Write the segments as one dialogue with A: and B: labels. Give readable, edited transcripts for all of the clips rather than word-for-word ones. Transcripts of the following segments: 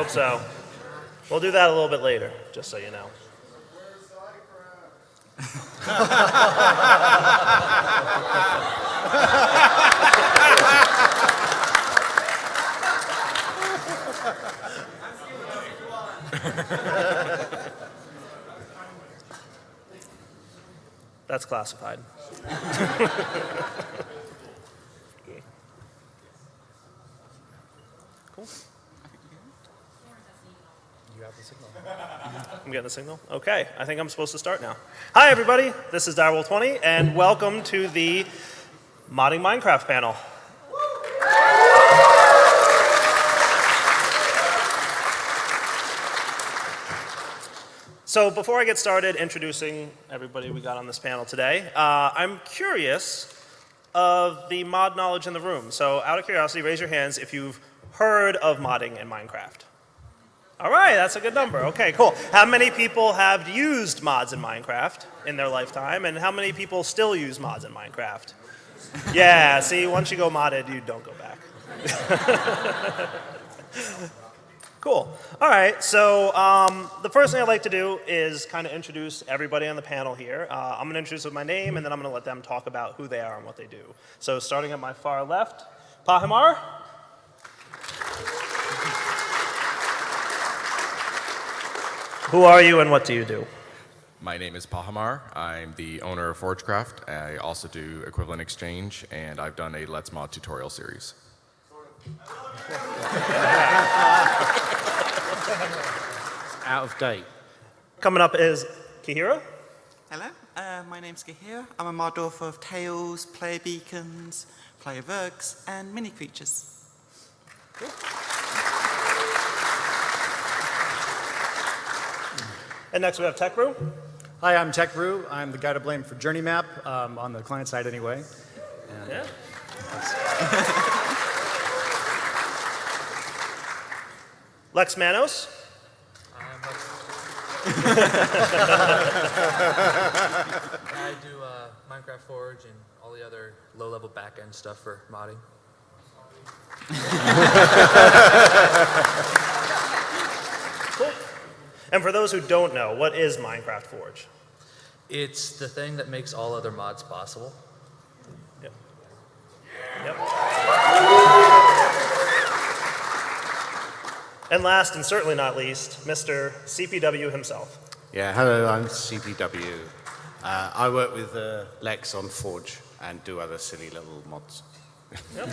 A: hope so. We'll do that a little bit later, just so you know. That's classified. Cool. You have the signal. I'm getting the signal? Okay, I think I'm supposed to start now. Hi, everybody. This is Direwolf20, and welcome to the Modding Minecraft panel. So before I get started introducing everybody we got on this panel today, I'm curious of the mod knowledge in the room. So out of curiosity, raise your hands if you've heard of modding in Minecraft. All right, that's a good number. Okay, cool. How many people have used mods in Minecraft in their lifetime, and how many people still use mods in Minecraft? Yeah, see, once you go modded, you don't go back. Cool. All right, so the first thing I'd like to do is kind of introduce everybody on the panel here. I'm going to introduce with my name, and then I'm going to let them talk about who they are and what they do. So starting at my far left, Pahimar. Who are you and what do you do?
B: My name is Pahamar. I'm the owner of Forgecraft. I also do Equivalent Exchange, and I've done a Let's Mod tutorial series.
C: Out of date.
A: Coming up is Kihira.
D: Hello, my name's Gahir. I'm a mod author of Tales, Player Beacons, Player Vergs, and Mini Creatures.
A: Cool. And next we have Tech Brew.
C: Hi, I'm Tech Brew. I'm the guy to blame for Journey Map, on the client side anyway. And
A: Yeah. Lex Manos.
E: I do Minecraft Forge and all the other low-level back-end stuff for modding.
A: Cool. And for those who don't know, what is Minecraft Forge?
E: It's the thing that makes all other mods possible.
A: Yep. Yep. And last and certainly not least, Mr. CPW himself.
F: Yeah, hello, I'm CPW. I work with Lex on Forge and do other silly little mods.
A: Yep.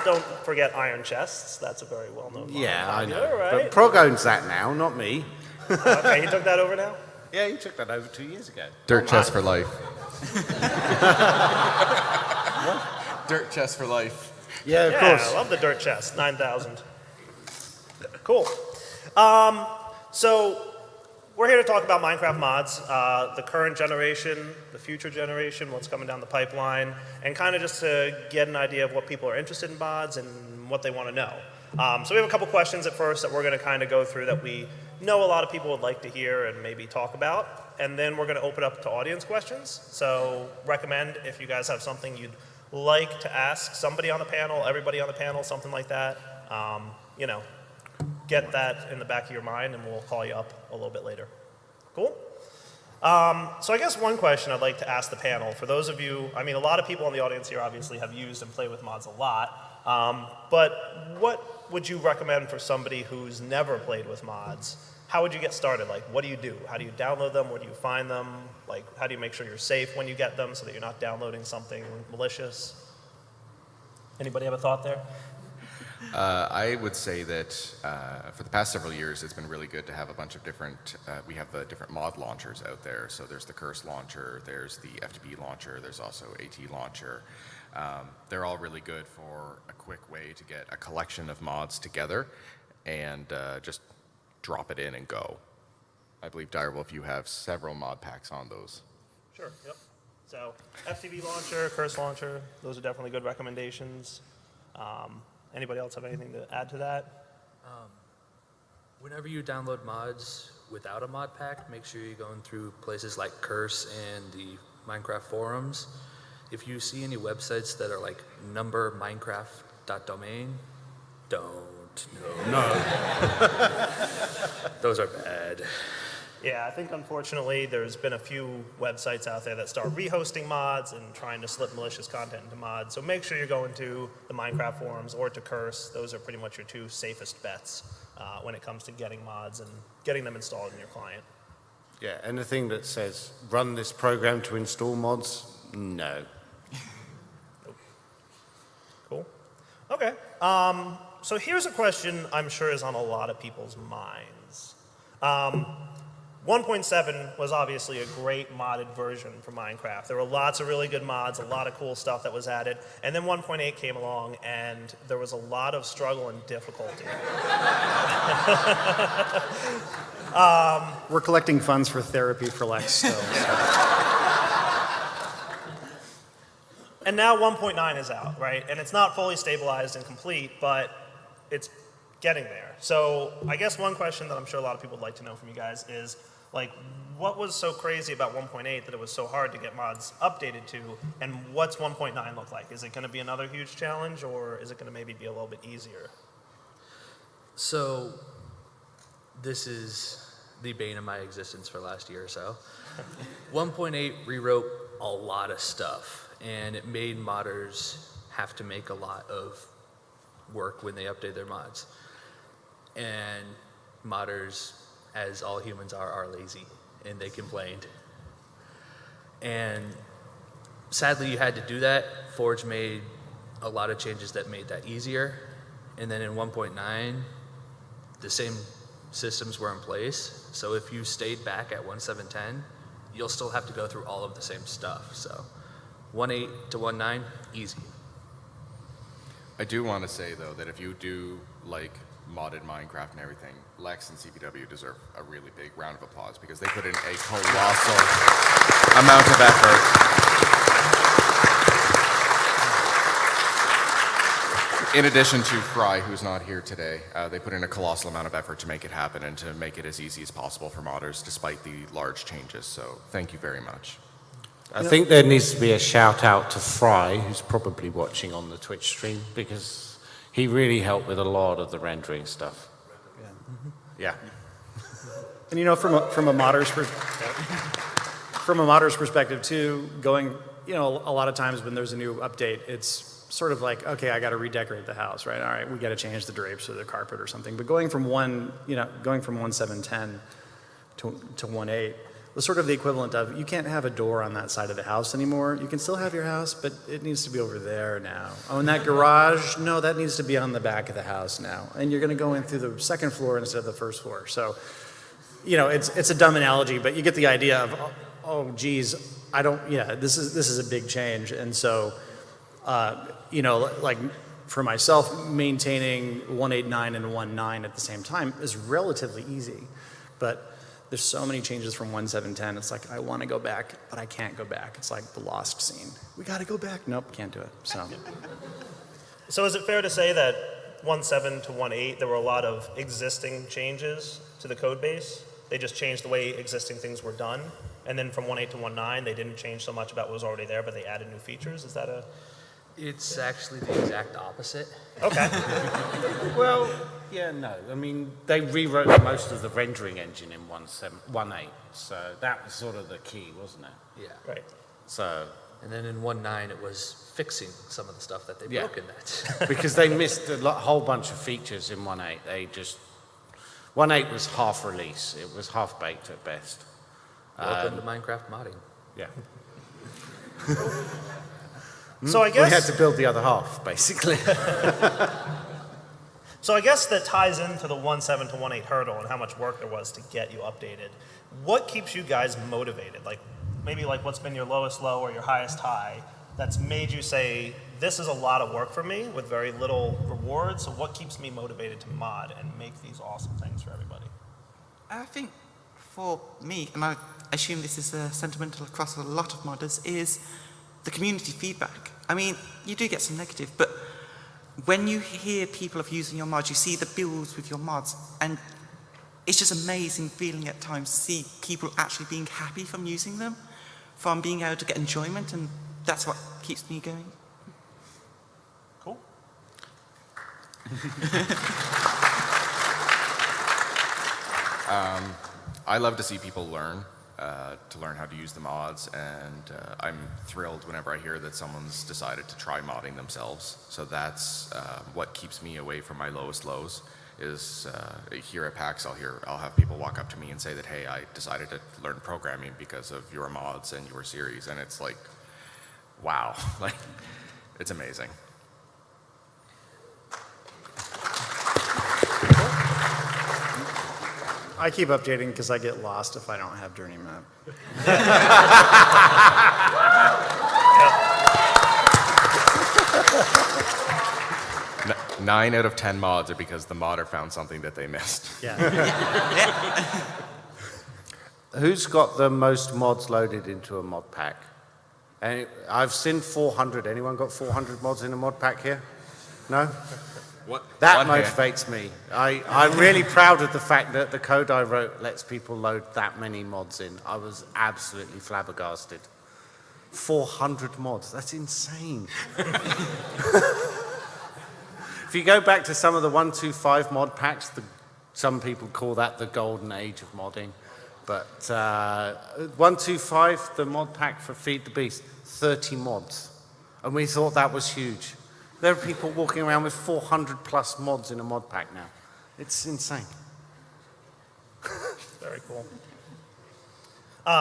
A: Don't forget Iron Chests. That's a very well-known mod.
F: Yeah, I know.
A: Right?
F: But Prog owns that now, not me.
A: Okay, he took that over now?
F: Yeah, he took that over 2 years ago.
B: Dirt chest for life. Dirt chest for life.
C: yeah, of
A: Yeah,
C: course.
A: I love the dirt chest, 9,000. Cool. So we're here to talk about Minecraft mods, the current generation, the future generation, what's coming down the pipeline, and kind of just to get an idea of what people are interested in mods and what they want to know. So we have a couple questions at first that we're going to kind of go through that we know a lot of people would like to hear and maybe talk about, and then we're going to open up to audience questions. So recommend if you guys have something you'd like to ask somebody on the panel, everybody on the panel, something like that, you know, get that in the back of your mind and we'll call you up a little bit later. Cool? So I guess one question I'd like to ask the panel, for those of you, I mean, a lot of people in the audience here obviously have used and played with mods a lot, but what would you recommend for somebody who's never played with mods? How would you get started? Like, what do you do? How do you download them? Where do you find them? Like, how do you make sure you're safe when you get them so that you're not downloading something malicious? Anybody have a thought there?
B: I would say that for the past several years, it's been really good to have a bunch of different, we have the different mod launchers out there. So there's the Curse launcher, there's the FTP launcher, there's also AT launcher. They're all really good for a quick way to get a collection of mods together and just drop it in and go. I believe, Direwolf, you have several mod packs on those.
A: Sure, yep. So FTP launcher, Curse launcher, those are definitely good recommendations. Anybody else have anything to add to that?
E: Whenever you download mods without a mod pack, make sure you're going through places like Curse and the Minecraft forums if you see any websites that are like numberminecraft.domain, don't. No. Those are bad.
A: Yeah, I think unfortunately there's been a few websites out there that start rehosting mods and trying to slip malicious content into mods. So make sure you're going to the Minecraft forums or to Curse. Those are pretty much your two safest bets when it comes to getting mods and getting them installed in your client.
F: Yeah, anything that says run this program to install mods, no.
A: Cool. Okay. So here's a question I'm sure is on a lot of people's minds. 1.7 was obviously a great modded version for Minecraft. There were lots of really good mods, a lot of cool stuff that was added. And then 1.8 came along, and there was a lot of struggle and difficulty.
C: We're collecting funds for therapy for Lex still.
A: And now 1.9 is out, right? And it's not fully stabilized and complete, but it's getting there. So I guess one question that I'm sure a lot of people would like to know from you guys is, like, what was so crazy about 1.8 that it was so hard to get mods updated to, and what's 1.9 look like? Is it going to be another huge challenge, or is it going to maybe be a little bit easier?
E: So this is the bane of my existence for last year or so. 1.8 rewrote a lot of stuff, and it made modders have to make a lot of work when they update their mods. And modders, as all humans are lazy, and they complained. And sadly, you had to do that. Forge made a lot of changes that made that easier. And then in 1.9, the same systems were in place. So if you stayed back at 1.7.10, you'll still have to go through all of the same stuff. So 1.8 to 1.9, easy.
B: I do want to say, though, that if you do like modded Minecraft and everything, Lex and CPW deserve a really big round of applause because they put in a colossal amount of effort. In addition to Fry, who's not here today, they put in a colossal amount of effort to make it happen and to make it as easy as possible for modders despite the large changes. So thank you very much.
F: I think there needs to be a shout out to Fry, who's probably watching on the Twitch stream, because he really helped with a lot of the rendering stuff. Yeah.
C: And you know, from a modder's perspective too, going, you know, a lot of times when there's a new update, it's sort of like, okay, I got to redecorate the house, right? All right, we got to change the drapes or the carpet or something. But going from 1.7.10 to 1.8 was sort of the equivalent of, you can't have a door on that side of the house anymore. You can still have your house, but it needs to be over there now. Oh, and that garage, no, that needs to be on the back of the house now. And you're going to go in through the second floor instead of the first floor. So, you know, it's a dumb analogy, but you get the idea of, oh, geez, this is a big change. And so, you know, like for myself, maintaining 1.8.9 and 1.9 at the same time is relatively easy. But there's so many changes from 1.7.10. It's like, I want to go back, but I can't go back. It's like the Lost scene. We got to go back. Nope, can't do it.
A: So is it fair to say that 1.7 to 1.8, there were a lot of existing changes to the code base? They just changed the way existing things were done. And then from 1.8 to 1.9, they didn't change so much about what was already there, but they added new features. Is that a...
E: It's actually the exact opposite.
A: Okay.
F: Well, yeah, no. I mean, they rewrote most of the rendering engine in 1.8, so that was sort of the key, wasn't it?
E: Yeah.
A: Right.
F: So,
E: And then in 1.9, it was fixing some of the stuff that they
F: Yeah.
E: broke in that.
F: because they missed a whole bunch of features in 1.8. 1.8 was half release. It was half baked at best.
E: Welcome to Minecraft modding.
F: Yeah.
A: So I
F: We had
A: guess...
F: to build the other half, basically.
A: So I guess that ties into the 1.7 to 1.8 hurdle and how much work there was to get you updated. What keeps you guys motivated? Like, maybe like what's been your lowest low or your highest high that's made you say, this is a lot of work for me with very little reward, so what keeps me motivated to mod and make these awesome things for everybody?
D: I think for me, and I assume this is sentimental across a lot of modders, is the community feedback. I mean, you do get some negative, but when you hear people of using your mods, you see the builds with your mods, and it's just amazing feeling at times to see people actually being happy from using them, from being able to get enjoyment and that's what keeps me going.
A: Cool.
B: I love to see people learn, to learn how to use the mods, and I'm thrilled whenever I hear that someone's decided to try modding themselves. So that's what keeps me away from my lowest lows. Is here at PAX, I'll have people walk up to me and say that, hey, I decided to learn programming because of your mods and your series, and it's like, wow, like, it's amazing.
C: I keep updating because I get lost if I don't have Journey Map.
B: 9 out of 10 mods are because the modder found something that they missed.
C: Yeah.
F: Who's got the most mods loaded into a mod pack? And I've seen 400. Anyone got 400 mods in a mod pack here? No?
B: What?
F: That
B: One here.
F: motivates me. I'm really proud of the fact that the code I wrote lets people load that many mods in. I was absolutely flabbergasted. 400 mods, that's insane. If you go back to some of the 125 mod packs, some people call that the golden age of modding. But 125, the mod pack for Feed the Beast, 30 mods. And we thought that was huge. There are people walking around with 400 plus mods in a mod pack now. It's insane.
A: Very cool.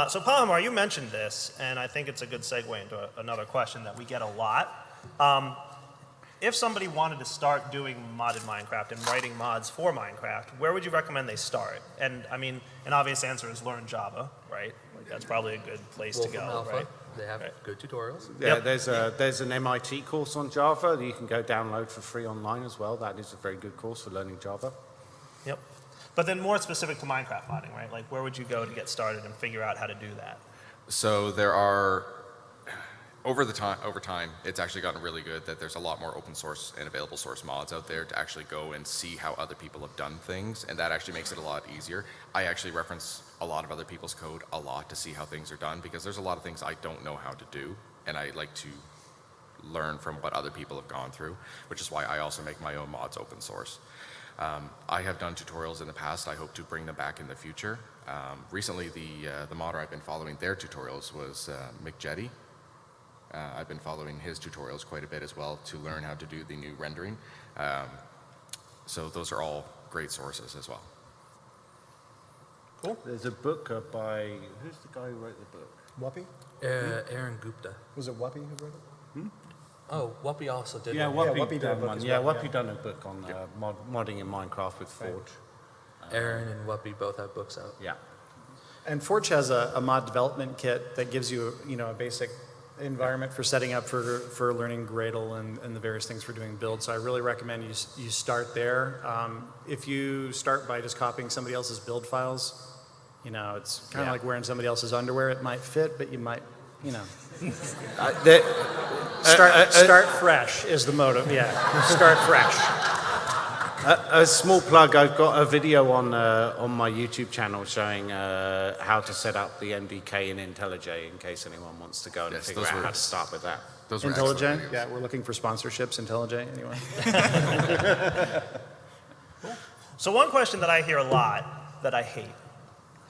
A: So Palomar, you mentioned this, and I think it's a good segue into another question that we get a lot. If somebody wanted to start doing modded Minecraft and writing mods for Minecraft, where would you recommend they start? And I mean, an obvious answer is learn Java, right? Like, that's probably a good place to
E: Wolfram
A: go,
E: Alpha,
A: right?
E: they have
A: Right.
E: good tutorials.
F: Yeah,
A: Yep.
F: there's an MIT course on Java that you can go download for free online as well. That is a very good course for learning Java.
A: Yep. But then more specific to Minecraft modding, right? Like, where would you go to get started and figure out how to do that?
B: So there are, over time, it's actually gotten really good that there's a lot more open source and available source mods out there to actually go and see how other people have done things, and that actually makes it a lot easier. I actually reference a lot of other people's code a lot to see how things are done, because there's a lot of things I don't know how to do, and I like to learn from what other people have gone through, which is why I also make my own mods open source. I have done tutorials in the past. I hope to bring them back in the future. Recently, the modder I've been following their tutorials was Mick Jetty. I've been following his tutorials quite a bit as well to learn how to do the new rendering. So those are all great sources as well.
A: Cool.
F: There's a book by, who's the guy who wrote the book?
G: Wappy?
E: Aaron Gupta.
G: Was it Wappy who wrote it?
E: Oh, Whoopi also did
F: Yeah,
E: one.
F: Whoopi
G: Whoopi did a
F: done
G: book
F: one.
G: as
F: Yeah,
G: well,
F: Whoopi
G: yeah.
F: done a book on modding in Minecraft with Forge.
E: Aaron and Whoopi both have books out.
F: Yeah.
C: And Forge has a mod development kit that gives you, a basic environment for setting up for learning Gradle and the various things for doing builds. So I really recommend you start there. If you start by just copying somebody else's build files, it's kind of like wearing somebody else's underwear. It might fit, but you might, Start fresh is the motive. Yeah, start fresh.
F: A small plug, I've got a video on my YouTube channel showing how to set up the MDK in IntelliJ in case anyone wants to go and
B: Yes,
F: figure
B: those
F: out
B: were-
F: how to start with that.
B: Those were excellent
C: IntelliJ?
B: videos.
C: Yeah, we're looking for sponsorships. IntelliJ, anyone?
A: So one question that I hear a lot that I hate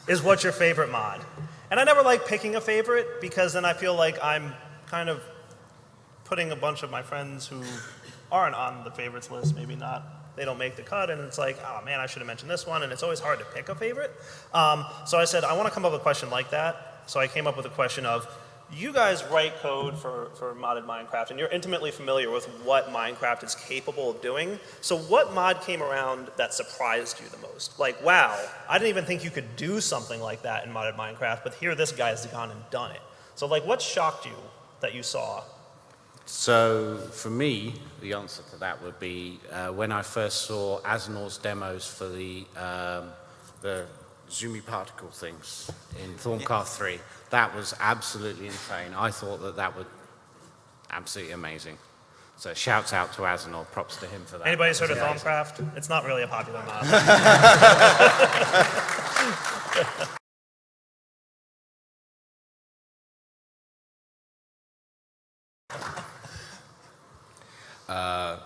A: is, what's your favorite mod? And I never like picking a favorite, because then I feel like I'm kind of putting a bunch of my friends who aren't on the favorites list, maybe not, they don't make the cut, and it's like, oh man, I should have mentioned this one, and it's always hard to pick a favorite. So I said, I want to come up with a question like that. So I came up with a question of, you guys write code for modded Minecraft, and you're intimately familiar with what Minecraft is capable of doing. So what mod came around that surprised you the most? Like, wow, I didn't even think you could do something like that in modded Minecraft, but here this guy's gone and done it. So like, what shocked you that you saw?
F: So for me, the answer to that would be when I first saw Aznaur's demos for the zoomy particle things in Thorncraft 3. That was absolutely insane. I thought that would absolutely amazing. So shouts out to Aznaur, props to him for that.
A: Anybody's heard of Thorncraft? It's not really a popular mod.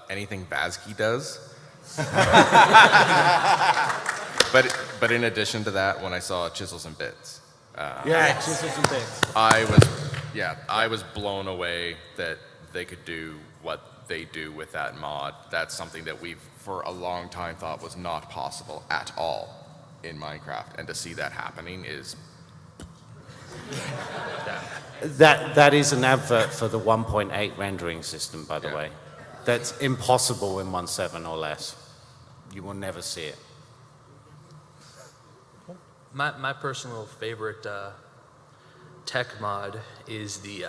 B: Anything Vazkey does. But in addition to that, when I saw Chisels and Bits,
F: Yeah, chisels and bits.
B: I was blown away that they could do what they do with that mod. That's something that we've for a long time thought was not possible at all in Minecraft, and to see that happening is
F: That is an advert for the 1.8 rendering system, by the way. That's impossible in 1.7 or less. You will never see it.
E: My personal favorite tech mod is the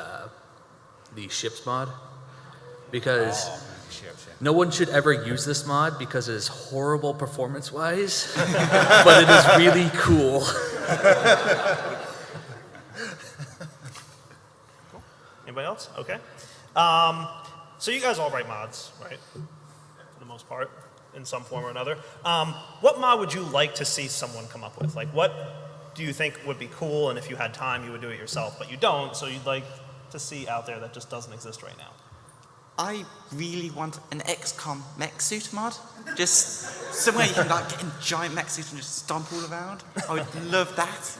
E: ships mod, because no one should ever use this mod because it is horrible performance-wise, but it is really cool.
A: Anybody else? Okay. So you guys all write mods, right? For the most part, in some form or another. What mod would you like to see someone come up with? Like, what do you think would be cool, and if you had time, you would do it yourself, but you don't, so you'd like to see out there that just doesn't exist right now?
D: I really want an XCOM mech suit mod. Just somewhere you can like get in a giant mech suit and just stomp all around. I would love that.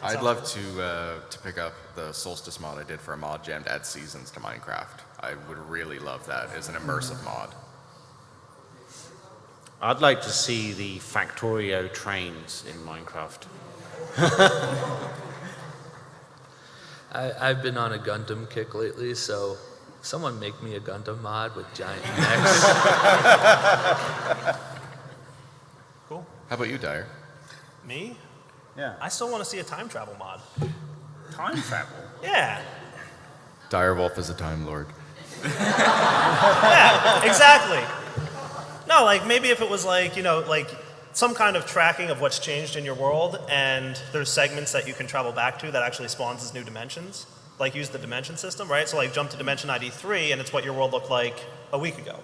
B: I'd love to pick up the Solstice mod I did for a mod jam to add seasons to Minecraft. I would really love that as an immersive mod.
F: I'd like to see the Factorio trains in Minecraft.
E: I've been on a Gundam kick lately, so someone make me a Gundam mod with giant mechs.
A: Cool.
B: How about you, Dyer?
A: Me?
G: Yeah.
A: I still want to see a time travel mod.
G: Time travel.
A: Yeah.
B: Direwolf is a Time Lord.
A: Yeah, exactly. No, like maybe if it was like, you know, like some kind of tracking of what's changed in your world, and there's segments that you can travel back to that actually spawns as new dimensions. Like use the dimension system, right? So like jump to dimension ID 3 and it's what your world looked like a week ago.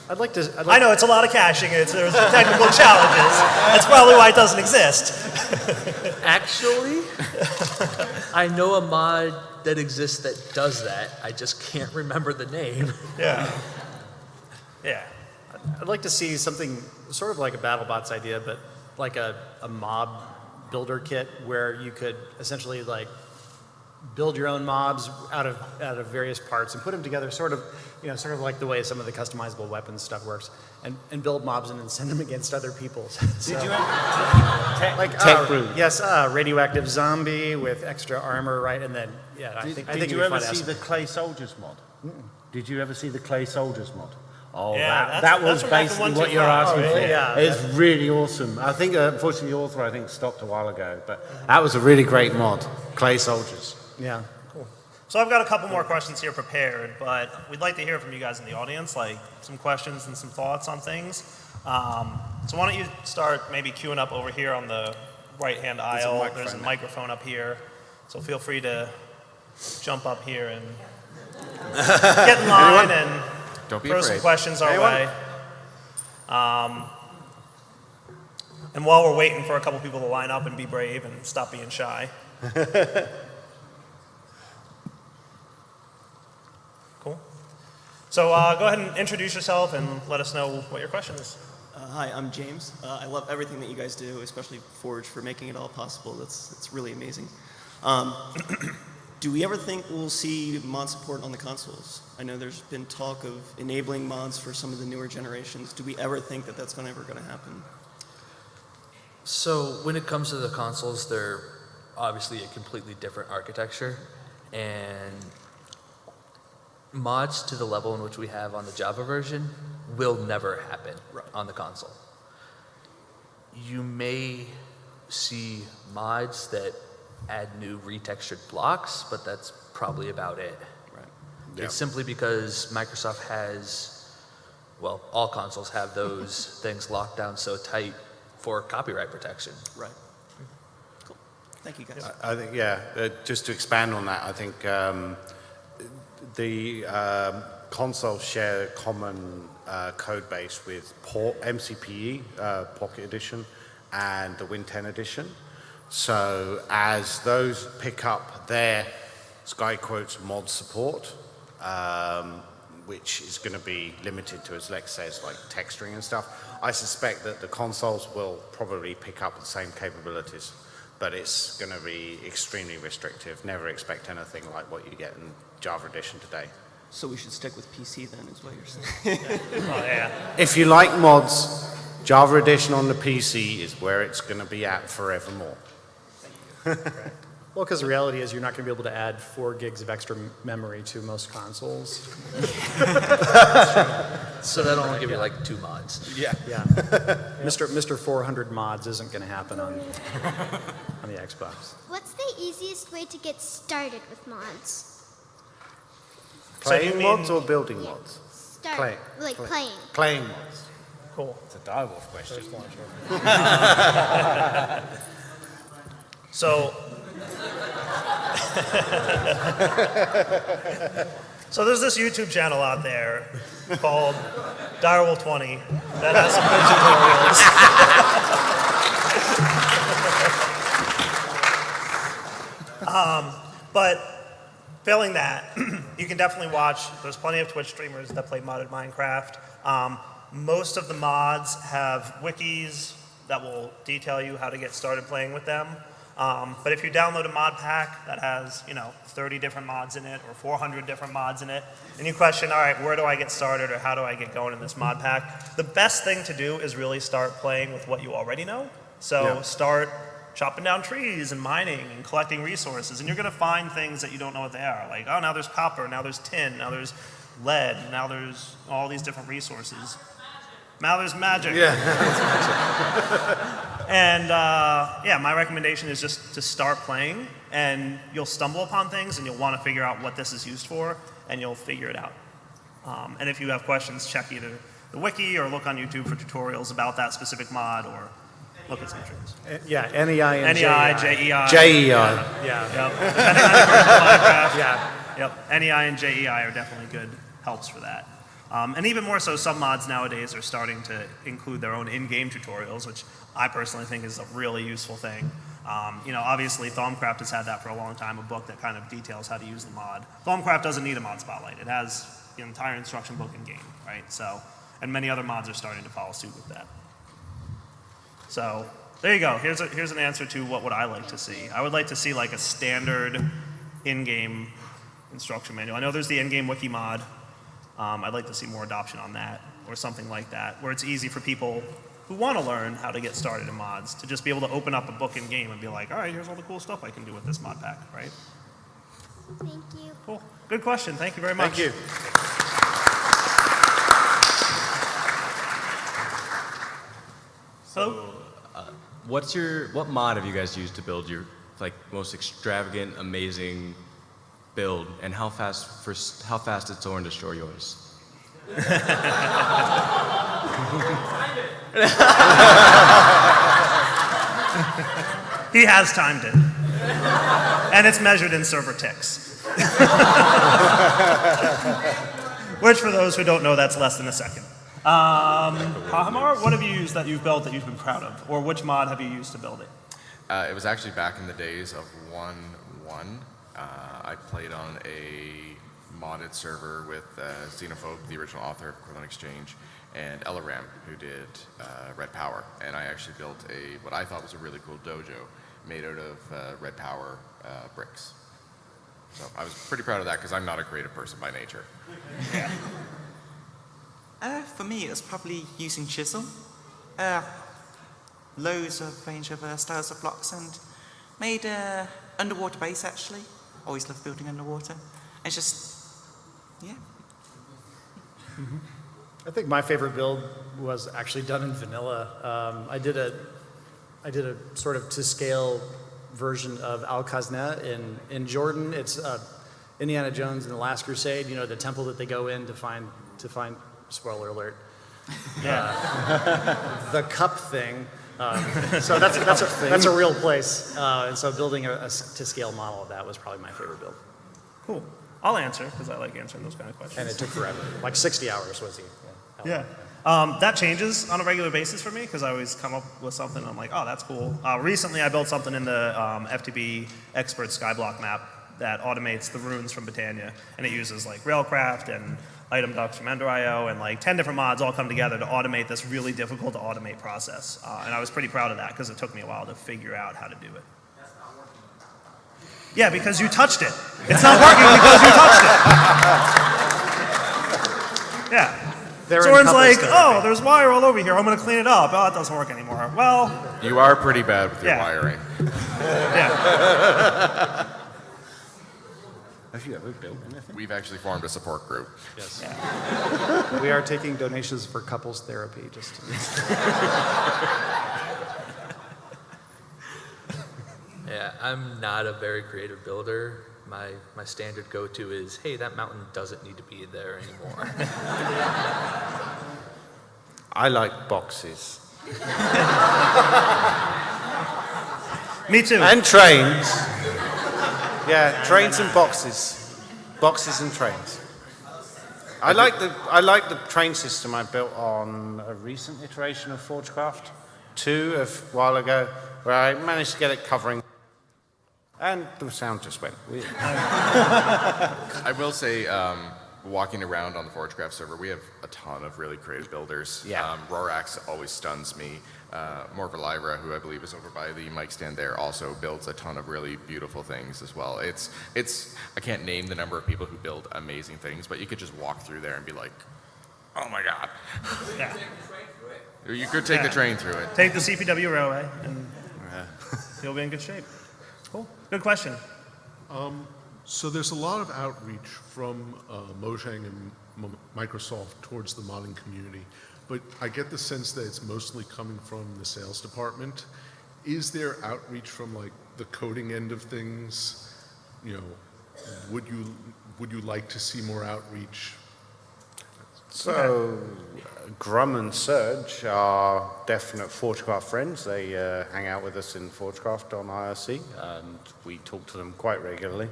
C: I'd like to.
A: I know it's a lot of caching, there's technical challenges. That's probably why it doesn't exist.
E: Actually, I know a mod that exists that does that. I just can't remember the name.
A: Yeah. Yeah.
C: I'd like to see something sort of like a BattleBots idea, but like a mob builder kit where you could essentially like build your own mobs out of various parts and put them together, sort of like the way some of the customizable weapons stuff works, and build mobs and then send them against other people. So,
G: Did you ever?
C: like
F: Tech Brew.
C: yes, radioactive zombie with extra armor, right? And then I think
G: Did
C: it'd
G: you
C: be
G: ever
C: fun to have
G: see the
C: some-
G: Clay Soldiers mod? Did you ever see the Clay Soldiers mod? Oh,
A: Yeah,
G: that was
A: that's from back in
G: basically what you're
A: 1.2.5.
G: asking
A: Oh,
G: for.
A: really?
C: Yeah.
G: It's really awesome. I think, unfortunately, the author, stopped a while ago, but
F: That was a really great mod. Clay Soldiers.
C: Yeah.
A: So I've got a couple more questions here prepared, but we'd like to hear from you guys in the audience, like some questions and some thoughts on things. So why don't you start maybe queuing up over here on the right-hand aisle. There's a microphone up here, so feel free to jump up here and get in line and
B: Don't be
A: throw some
B: afraid.
A: questions our way. And while we're waiting for a couple people to line up and be brave and stop being shy. Cool. So go ahead and introduce yourself and let us know what your question is.
H: Hi, I'm James. I love everything that you guys do, especially Forge for making it all possible. It's really amazing. Do we ever think we'll see mod support on the consoles? I know there's been talk of enabling mods for some of the newer generations. Do we ever think that that's ever going to happen?
E: So when it comes to the consoles, they're obviously a completely different architecture, and mods to the level in which we have on the Java version will never happen on the console. You may see mods that add new retextured blocks, but that's probably about it.
H: Right.
E: It's simply because Microsoft has, well, all consoles have those things locked down so tight for copyright protection.
H: Right. Cool. Thank you, guys.
F: I think, just to expand on that, I think the consoles share a common code base with MCPE, Pocket Edition, and the Win 10 Edition. So as those pick up their Sky quotes mod support, which is going to be limited to, as Lex says, like texturing and stuff. I suspect that the consoles will probably pick up the same capabilities, but it's going to be extremely restrictive. Never expect anything like what you get in Java Edition today.
H: So we should stick with PC then, is what you're saying.
A: Oh, yeah.
F: If you like mods, Java Edition on the PC is where it's going to be at forevermore.
C: Well, because the reality is you're not going to be able to add 4 gigs of extra memory to most consoles.
E: So that'll only give you like 2 mods.
C: Yeah. Mr. 400 mods isn't going to happen on the Xbox.
I: What's the easiest way to get started with mods?
A: So you
F: Playing
A: mean-
F: mods or building mods?
I: Playing.
F: Playing mods.
A: Cool.
F: It's a direwolf question.
A: So, so there's this YouTube channel out there called Direwolf20 that has some good tutorials. But failing that, you can definitely watch. There's plenty of Twitch streamers that play modded Minecraft. Most of the mods have wikis that will detail you how to get started playing with them. But if you download a mod pack that has, 30 different mods in it or 400 different mods in it, and you question, all right, where do I get started or how do I get going in this mod pack? The best thing to do is really start playing with what you already know. So start chopping down trees and mining and collecting resources, and you're going to find things that you don't know what they are. Like, oh, now there's copper, now there's tin, now there's lead, now there's all these different resources. Now there's magic.
F: Yeah.
A: And my recommendation is just to start playing, and you'll stumble upon things, and you'll want to figure out what this is used for, and you'll figure it out. And if you have questions, check either the wiki or look on YouTube for tutorials about that specific mod, or look at some trees.
C: Yeah, NEI and
A: NEI,
C: JEI.
A: JEI.
F: JEI.
C: Yeah.
A: Yep. Depending on your version of Minecraft.
C: Yeah.
A: Yep. NEI and JEI are definitely good helps for that. And even more so, some mods nowadays are starting to include their own in-game tutorials, which I personally think is a really useful thing. Obviously, Thaumcraft has had that for a long time, a book that kind of details how to use the mod. Thaumcraft doesn't need a mod spotlight. It has the entire instruction book in-game, right? So, and many other mods are starting to follow suit with that. So, there you go. Here's an answer to what would I like to see. I would like to see like a standard in-game instruction manual. I know there's the in-game wiki mod. I'd like to see more adoption on that, or something like that, where it's easy for people who want to learn how to get started in mods to just be able to open up a book in game and be like, all right, here's all the cool stuff I can do with this mod pack, right?
I: Thank you.
A: Cool. Good question. Thank you very much.
F: Thank you.
A: Hello?
J: What mod have you guys used to build your most extravagant, amazing build, and how fast did Soren destroy yours?
A: He has timed it. And it's measured in server ticks. Which, for those who don't know, that's less than a second. Pahamar, what have you used that you've built that you've been proud of? Or which mod have you used to build it?
B: It was actually back in the days of 1.1. I played on a modded server with Xenophobe, the original author of Equivalent Exchange, and Elaram, who did Red Power. And I actually built what I thought was a really cool dojo made out of Red Power bricks. So I was pretty proud of that because I'm not a creative person by nature.
D: For me, it was probably using chisel. Loads of range of styles of blocks, and made a underwater base actually. Always loved building underwater. It's just, yeah.
C: I think my favorite build was actually done in vanilla. I did a sort of to scale version of Al Khazna in Jordan. It's Indiana Jones and the Last Crusade. You know, the temple that they go in to find. Spoiler alert. The cup thing. So that's a real place. And so building a to scale model of that was probably my favorite build.
A: Cool. I'll answer, because I like answering those kind of questions.
C: And it took forever. Like 60 hours was the.
A: Yeah. That changes on a regular basis for me, because I always come up with something and I'm like, oh, that's cool. Recently I built something in the FTB Expert Skyblock map that automates the runes from Britannia, and it uses like Railcraft and item ducks from Ender.io, and like 10 different mods all come together to automate this really difficult to automate process. And I was pretty proud of that because it took me a while to figure out how to do it. Yeah, because you touched it. It's not working because you touched it. Yeah. Soren's like, oh, there's wire all over here. I'm going to clean it up. Oh, it doesn't work anymore. Well,
B: You are pretty bad with your
A: Yeah.
B: wiring.
A: yeah.
G: Have you ever built anything?
B: We've actually formed a support group.
C: Yes. We are taking donations for couples therapy. Just to...
E: Yeah, I'm not a very creative builder. My standard go-to is, hey, that mountain doesn't need to be there anymore.
F: I like boxes.
A: Me too.
F: And trains. Yeah, trains and boxes. Boxes and trains. I like the train system I built on a recent iteration of Forgecraft 2 a while ago, where I managed to get it covering. And the sound just went weird.
B: I will say, walking around on the Forgecraft server, we have a ton of really creative builders.
F: Yeah.
B: Rorax always stuns me. Morvalira, who I believe is over by the mic stand there, also builds a ton of really beautiful things as well. It's I can't name the number of people who build amazing things, but you could just walk through there and be like, oh my God.
A: Yeah.
B: You could take the
A: Yeah.
B: train through it.
A: Take the CPW railway, and you'll be in good shape. Cool. Good question.
K: So there's a lot of outreach from Mojang and Microsoft towards the modding community, but I get the sense that it's mostly coming from the sales department. Is there outreach from like the coding end of things? You know, would you like to see more outreach?
F: So, Grum and Serge are definite Forgecraft friends. They hang out with us in Forgecraft on IRC, and we talk to them quite regularly.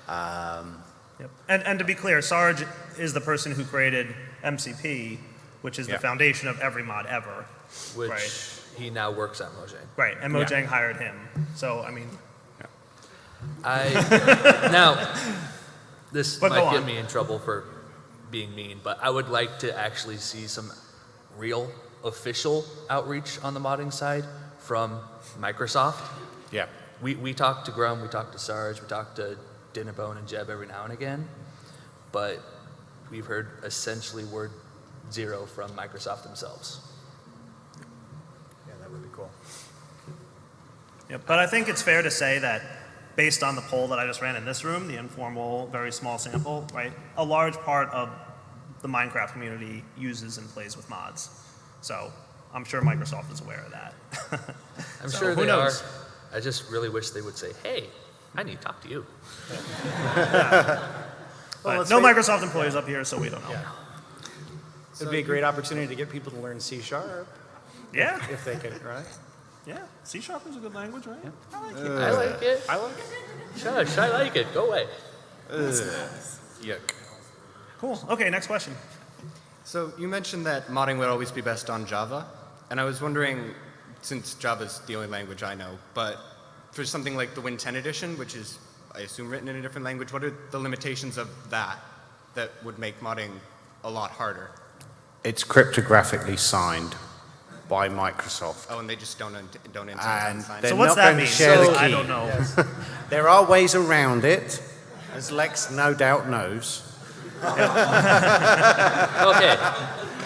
A: Yep. And to be clear, Sarge is the person who created MCP, which is the
F: Yeah.
A: foundation of every mod ever.
E: Which
A: Right.
E: he now works at Mojang.
A: Right, and Mojang hired him. So, I mean,
E: Now, this
A: But go
E: might get
A: on.
E: me in trouble for being mean, but I would like to actually see some real official outreach on the modding side from Microsoft.
F: Yeah.
E: We talk to Grum, we talk to Sarge, we talk to Dinnerbone and Jeb every now and again, but we've heard essentially word zero from Microsoft themselves.
C: Yeah, that would be cool.
A: yep. But I think it's fair to say that based on the poll that I just ran in this room, the informal, very small sample, right, a large part of the Minecraft community uses and plays with mods. So I'm sure Microsoft is aware of that.
E: I'm
A: So,
E: sure
A: who
E: they
A: knows?
E: are. I just really wish they would say, hey, I need to talk to you.
A: But
C: let's
A: no
C: wait.
A: Microsoft employees up here, so we don't know.
C: It'd be a great opportunity to get people to learn C#
A: Yeah,
C: if they could, right?
A: yeah. C# is a good language, right?
E: I like it.
C: I like it.
E: Shush, I like it. Go away.
F: Yuck.
A: Cool. Okay, next question.
L: So you mentioned that modding would always be best on Java, and I was wondering, since Java's the only language I know, but for something like the Win 10 edition, which is, I assume, written in a different language, what are the limitations of that would make modding a lot harder?
F: It's cryptographically signed by Microsoft.
L: Oh, and they just don't enter
F: And
L: sign.
F: they're
A: So what's
F: not
A: that
F: going
A: mean?
F: to share the
A: So
F: key.
A: I don't know.
F: There are ways around it, as Lex no doubt knows.
E: Okay,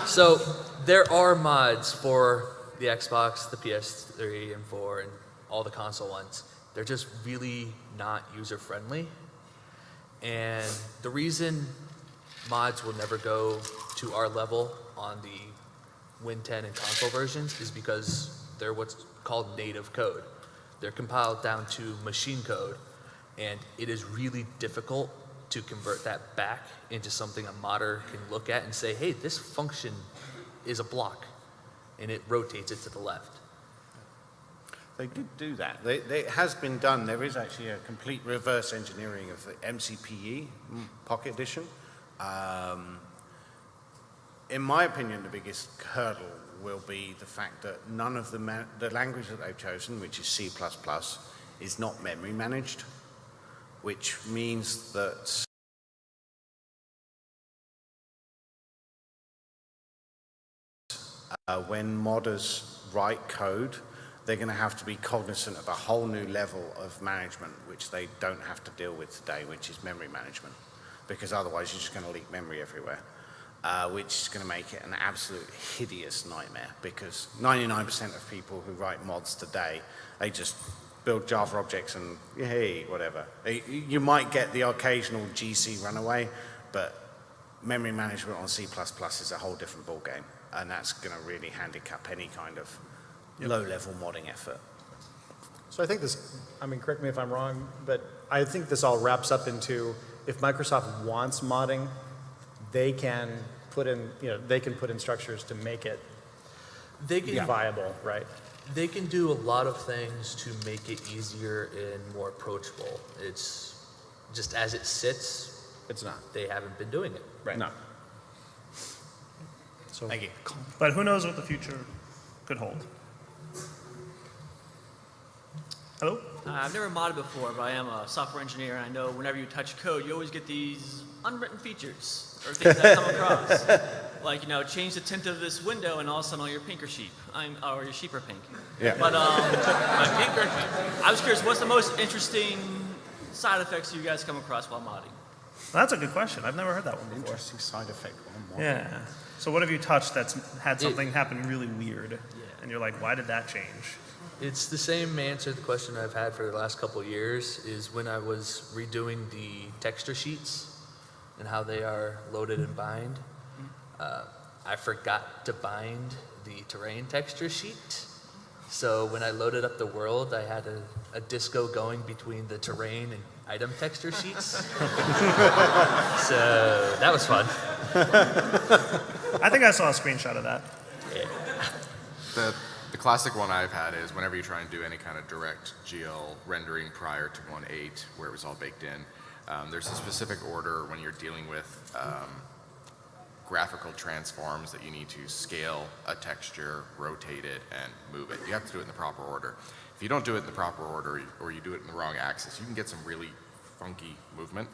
E: so there are mods for the Xbox, the PS3 and 4, and all the console ones. They're just really not user-friendly. And the reason mods will never go to our level on the Win 10 and console versions is because they're what's called native code. They're compiled down to machine code, and it is really difficult to convert that back into something a modder can look at and say, hey, this function is a block, and it rotates it to the left.
F: They did do that. It has been done. There is actually a complete reverse engineering of the MCPE Pocket Edition. In my opinion, the biggest hurdle will be the fact that none of the language that they've chosen, which is C++, is not memory managed. which means that when modders write code, they're going to have to be cognizant of a whole new level of management, which they don't have to deal with today, which is memory management, because otherwise you're just going to leak memory everywhere, which is going to make it an absolute hideous nightmare, because 99% of people who write mods today, they just build Java objects and hey, whatever. You might get the occasional GC runaway, but memory management on C++ is a whole different ballgame, and that's going to really handicap any kind of low-level modding effort.
C: So I think this, I mean, correct me if I'm wrong, but I think this all wraps up into if Microsoft wants modding, they can put in, they can put in structures to make it viable, right?
E: They can do a lot of things to make it easier and more approachable. It's just as it sits,
C: it's not.
E: They haven't been doing it.
C: Right.
G: No.
C: So,
L: Thank you.
A: But who knows what the future could hold. Hello?
M: I've never modded before, but I am a software engineer, and I know whenever you touch code, you always get these unwritten features or things that come across. Like, change the tint of this window, and all of a sudden all your pink are sheep. Or your sheep are pink.
F: Yeah.
M: But my pink are sheep. I was curious, what's the most interesting side effects you guys come across while modding?
A: That's a good question. I've never heard that one before.
F: Interesting side effect on modding.
A: Yeah. So what have you touched that's had something happen really weird? And you're like, why did that change?
E: It's the same answer to the question I've had for the last couple of years, is when I was redoing the texture sheets and how they are loaded and bind. I forgot to bind the terrain texture sheet. So when I loaded up the world, I had a disco going between the terrain and item texture sheets. So that was fun.
A: I think I saw a screenshot of that.
B: The classic one I've had is whenever you try and do any kind of direct GL rendering prior to 1.8, where it was all baked in, there's a specific order when you're dealing with graphical transforms that you need to scale a texture, rotate it, and move it. You have to do it in the proper order. If you don't do it in the proper order, or you do it in the wrong axis, you can get some really funky movement.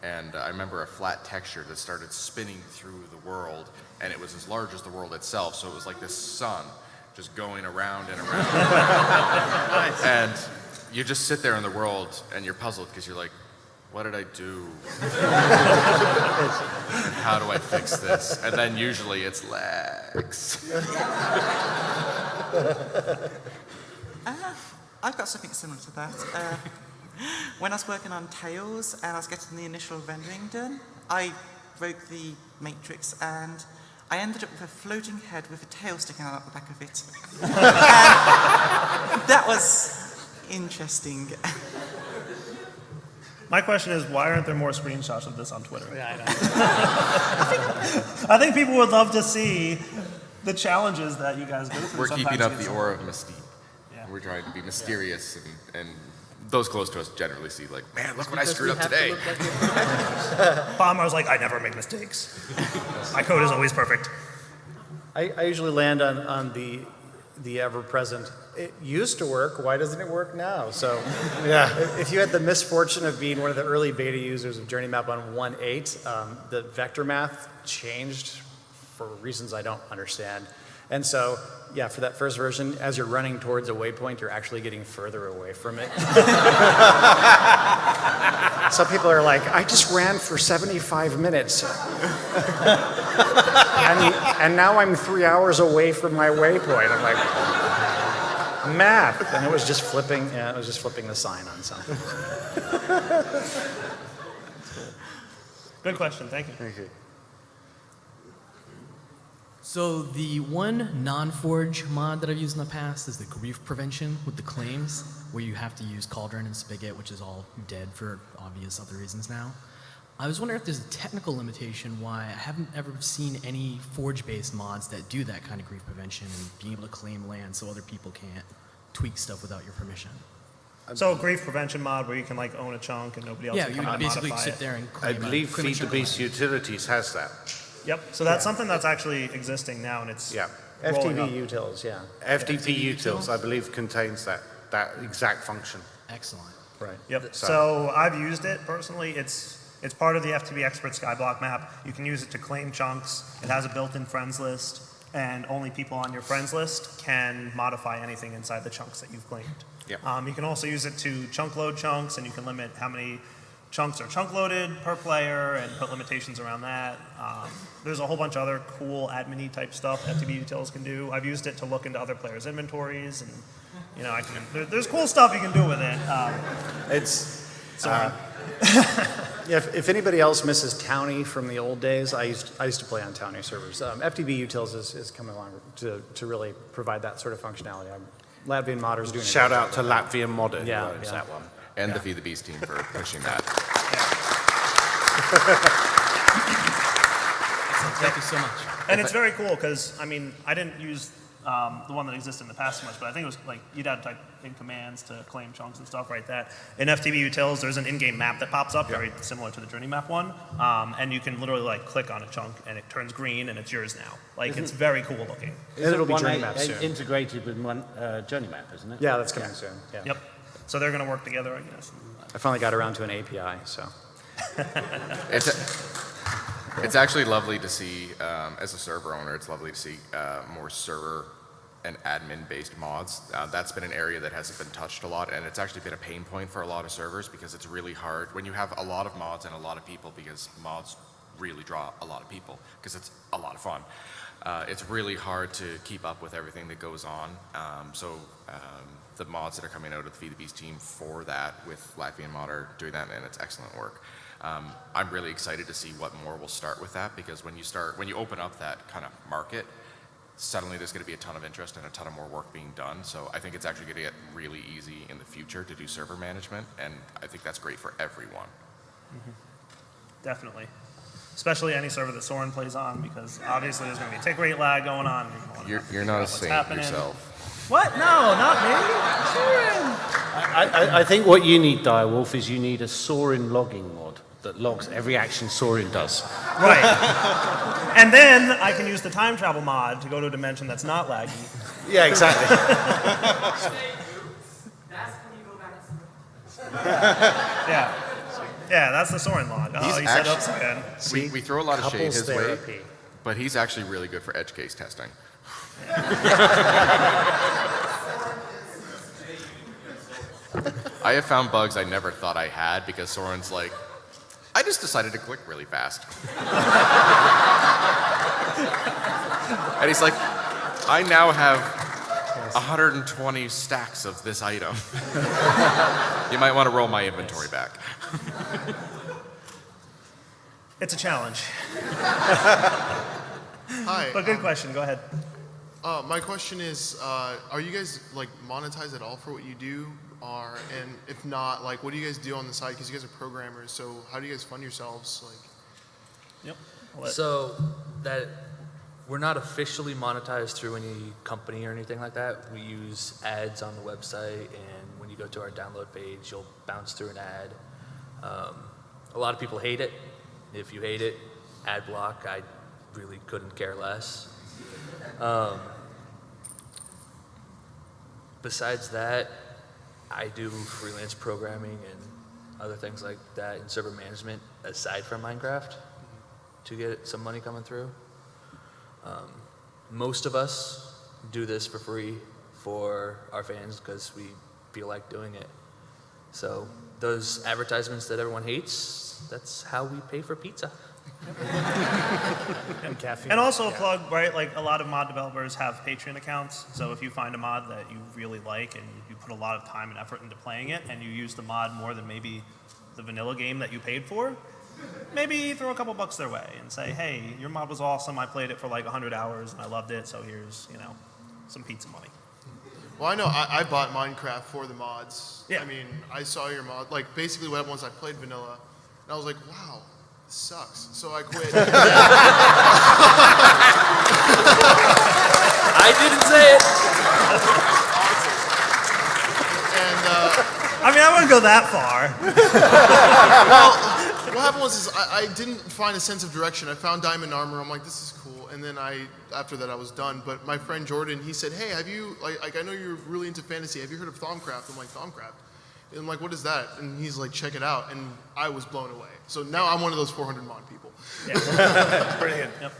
B: And I remember a flat texture that started spinning through the world, and it was as large as the world itself, so it was like this sun just going around and around. And you just sit there in the world, and you're puzzled, because you're like, what did I do? How do I fix this? And then usually it's legs.
D: I've got something similar to that. When I was working on Tails and I was getting the initial rendering done, I wrote the matrix and I ended up with a floating head with a tail sticking out the back of it. That was interesting.
A: My question is, why aren't there more screenshots of this on Twitter?
C: yeah, I know.
A: I think people would love to see the challenges that you guys go through.
B: We're
A: Sometimes
B: keeping up
A: it's-
B: the aura of mystique.
A: Yeah.
B: We're trying to be mysterious, and those close to us generally see like, man, look what I
E: Because
B: screwed
E: we
B: up
E: have to
B: today.
E: look like we're perfectionists.
A: Bomber's like, I never make mistakes. My code is always perfect.
C: I usually land on the ever-present. It used to work. Why doesn't it work now? So, yeah, if you had the misfortune of being one of the early beta users of JourneyMap on 1.8, the vector math changed for reasons I don't understand. And so, yeah, for that first version, as you're running towards a waypoint, you're actually getting further away from it. Some people are like, I just ran for 75 minutes. and now I'm 3 hours away from my waypoint. I'm like, math. And it was just flipping, it was just flipping the sign on something.
A: Good question. Thank you.
F: Thank you.
N: So the one non-forge mod that I've used in the past is the grief prevention with the claims, where you have to use Cauldron and Spigot, which is all dead for obvious other reasons now. I was wondering if there's a technical limitation why I haven't ever seen any forge-based mods that do that kind of grief prevention and being able to claim land so other people can't tweak stuff without your permission.
A: So a grief prevention mod where you can like own a chunk and nobody else
N: Yeah,
A: can
N: you
A: come
N: would
A: and
N: basically
A: modify
N: sit
A: it.
N: there and
F: I
N: claim
F: believe Feed the Beast Utilities has that.
A: Yep. So that's something that's actually existing now, and it's
F: Yeah.
A: rolling up.
C: FTP utils, yeah.
F: FTP Utils, I believe, contains that exact function.
N: Excellent.
C: Right.
A: Yep. So I've used it personally. It's part of the FTB Expert Skyblock map. You can use it to claim chunks. It has a built-in friends list, and only people on your friends list can modify anything inside the chunks that you've claimed.
F: Yep.
A: You can also use it to chunk load chunks, and you can limit how many chunks are chunk loaded per player and put limitations around that. There's a whole bunch of other cool admin-y type stuff FTB Utils can do. I've used it to look into other players' inventories, and there's cool stuff you can do with it. Sorry.
C: Yeah, if anybody else misses Townie from the old days, I used to play on Townie servers. FTB Utils is coming along to really provide that sort of functionality. Latvian modders doing
G: Shout out to Latvian modder.
C: Yeah,
G: Who owns that one.
B: And the Feed the Beast team for pushing that.
N: Thank you so much.
A: And it's very cool because, I mean, I didn't use the one that existed in the past so much, but I think it was like you'd have to type in commands to claim chunks and stuff like that. In FTB Utils, there's an in-game map that pops up, very similar to the Journey Map one, and you can literally like click on a chunk and it turns green and it's yours now. Like it's very cool looking.
C: It'll be
G: 1.8
C: Journey Map soon.
G: integrated with one Journey Map, isn't it?
C: Yeah, that's coming soon. Yeah.
A: Yep. So they're going to work together, I guess.
C: I finally got around to an API, so.
B: It's actually lovely to see, as a server owner, it's lovely to see more server and admin-based mods. That's been an area that hasn't been touched a lot, and it's actually been a pain point for a lot of servers because it's really hard when you have a lot of mods and a lot of people, because mods really draw a lot of people because it's a lot of fun. It's really hard to keep up with everything that goes on. The mods that are coming out of the Feed the Beast team for that with Latvian Mod are doing that, and it's excellent work. I'm really excited to see what more will start with that, because when you open up that kind of market, suddenly there's going to be a ton of interest and a ton of more work being done. So I think it's actually going to get really easy in the future to do server management, and I think that's great for everyone.
A: Mm-hmm. Definitely. Especially any server that Soren plays on, because obviously there's going to be tick rate lag going on.
B: You're not a saint yourself.
A: What? No, not me. Soren.
G: I think what you need, Direwolf, is you need a Soren logging mod that logs every action Soren does.
A: Right. And then I can use the time travel mod to go to a dimension that's not laggy.
G: Yeah, exactly.
A: Yeah. Yeah, that's the Soren log. Oh, he said ups again.
B: We throw a lot of shade
C: Couples
B: his
C: therapy.
B: way, but he's actually really good for edge case testing. I have found bugs I never thought I had because Soren's like, I just decided to click really fast. And he's like, I now have 120 stacks of this item. You might want to roll my inventory back.
A: It's a challenge.
O: Hi.
A: But good question. Go ahead.
O: My question is, are you guys like monetized at all for what you do? And if not, like, what do you guys do on the side? Because you guys are programmers, so how do you guys fund yourselves? Like,
A: Yep.
E: So that we're not officially monetized through any company or anything like that. We use ads on the website, and when you go to our download page, you'll bounce through an ad. A lot of people hate it. If you hate it, ad block. I really couldn't care less. Besides that, I do freelance programming and other things like that in server management aside from Minecraft to get some money coming through. Most of us do this for free for our fans because we feel like doing it. So those advertisements that everyone hates, that's how we pay for pizza.
C: And caffeine.
A: And also a plug, right? Like a lot of mod developers have Patreon accounts. So if you find a mod that you really like and you put a lot of time and effort into playing it, and you use the mod more than maybe the vanilla game that you paid for, maybe throw a couple bucks their way and say, hey, your mod was awesome. I played it for like 100 hours and I loved it. So here's, some pizza money.
O: well, I know I bought Minecraft for the mods.
A: Yeah.
O: I mean, I saw your mod. Like, basically, what happened was I played vanilla, and I was like, wow, this sucks. So I quit.
E: I didn't say it.
A: I mean, I wouldn't go that far.
O: Well, what happened was I didn't find a sense of direction. I found diamond armor. I'm like, this is cool. And then after that, I was done. But my friend Jordan, he said, hey, have you, like I know you're really into fantasy. Have you heard of Thaumcraft? I'm like, Thaumcraft? And I'm like, what is that? And he's like, check it out. And I was blown away. So now I'm one of those 400 mod people.
A: Yeah, brilliant. Yep.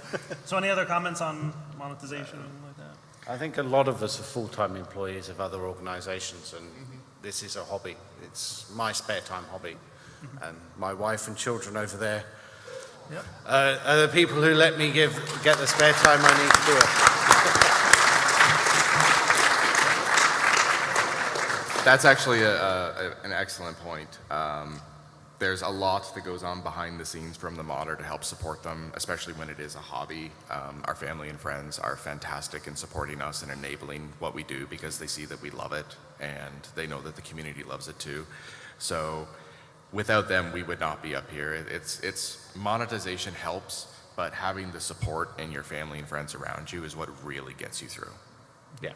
A: So any other comments on monetization or anything like that?
G: I think a lot of us are full-time employees of other organizations, and this is a hobby. It's my spare time hobby. And my wife and children over there are the people who let me get the spare time I need to do it.
B: That's actually an excellent point. There's a lot that goes on behind the scenes from the modder to help support them, especially when it is a hobby. Our family and friends are fantastic in supporting us and enabling what we do because they see that we love it and they know that the community loves it too. So without them, we would not be up here. It's monetization helps, but having the support and your family and friends around you is what really gets you through.
G: Yeah.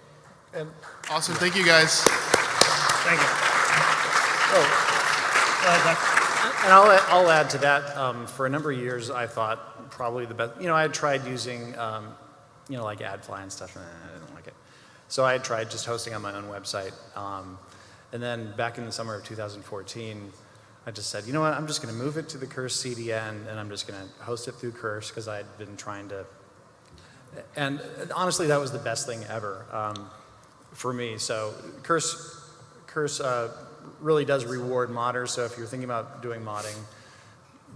O: Awesome. Thank you, guys.
A: Thank you. Go ahead, Zach.
C: And I'll add to that. For a number of years, I thought probably the best. I had tried using, like AdFly and stuff, and I didn't like it. So I had tried just hosting on my own website. And then back in the summer of 2014, I just said, you know what? I'm just going to move it to the Curse CDN, and I'm just going to host it through Curse because I had been trying to. And honestly, that was the best thing ever for me. So Curse really does reward modders. So if you're thinking about doing modding,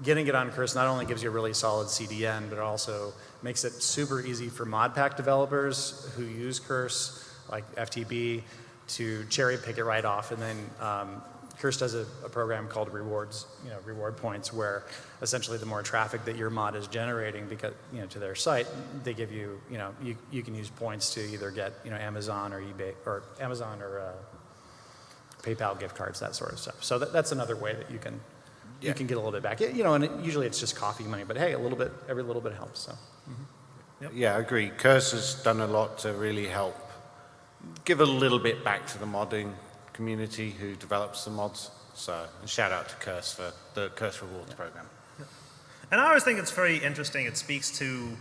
C: getting it on Curse not only gives you a really solid CDN, but it also makes it super easy for mod pack developers who use Curse, like FTB, to cherry pick it right off. And then Curse does a program called rewards, reward points, where essentially the more traffic that your mod is generating because, to their site, they give you, you can use points to either get, Amazon or eBay or Amazon or PayPal gift cards, that sort of stuff. So that's another way that you can get a little bit back. And usually it's just coffee money, but hey, every little bit helps. So.
G: Yep. Yeah, I agree. Curse has done a lot to really help give a little bit back to the modding community who develops the mods. So a shout out to Curse for the Curse Rewards program.
A: And I always think it's very interesting. It speaks to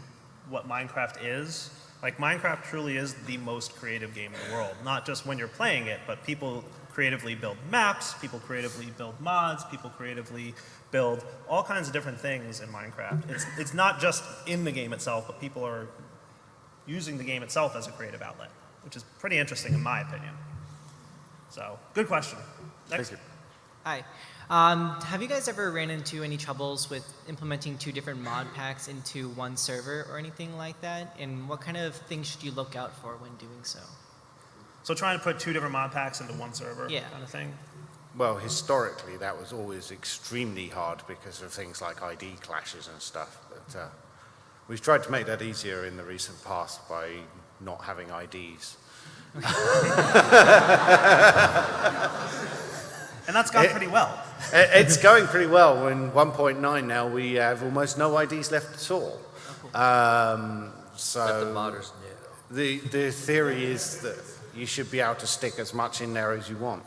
A: what Minecraft is. Like, Minecraft truly is the most creative game in the world. Not just when you're playing it, but people creatively build maps, people creatively build mods, people creatively build all kinds of different things in Minecraft. It's not just in the game itself, but people are using the game itself as a creative outlet, which is pretty interesting in my opinion. So, good question. Next.
B: Thank you.
P: Hi. Have you guys ever ran into any troubles with implementing 2 different mod packs into one server or anything like that? And what kind of things should you look out for when doing so?
A: So trying to put 2 different mod packs into one server kind of thing?
G: Well, historically, that was always extremely hard because of things like ID clashes and stuff. But we've tried to make that easier in the recent past by not having IDs.
A: And that's gone pretty well.
G: It's going pretty well. In 1.9 now, we have almost no IDs left at all. So
E: But the modders knew.
G: the theory is that you should be able to stick as much in there as you want.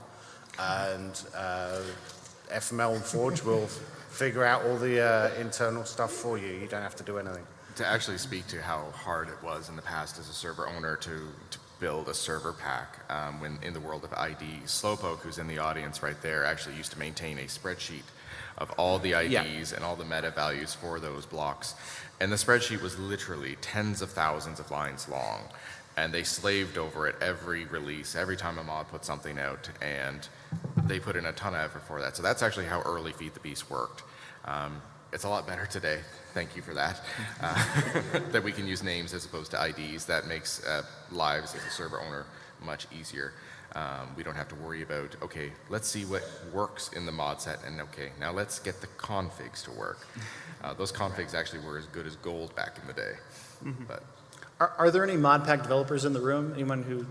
G: And FML and Forge will figure out all the internal stuff for you. You don't have to do anything.
B: To actually speak to how hard it was in the past as a server owner to build a server pack when in the world of IDs, Slowpoke, who's in the audience right there, actually used to maintain a spreadsheet of all the IDs and all the meta values for those blocks. And the spreadsheet was literally tens of thousands of lines long. And they slaved over it every release, every time a mod put something out, and they put in a ton of effort for that. So that's actually how early Feed the Beast worked. It's a lot better today. Thank you for that. That we can use names as opposed to IDs. That makes lives as a server owner much easier. We don't have to worry about, okay, let's see what works in the mod set, and okay, now let's get the configs to work. Those configs actually were as good as gold back in the day. But
C: Are there any mod pack developers in the room? Anyone who?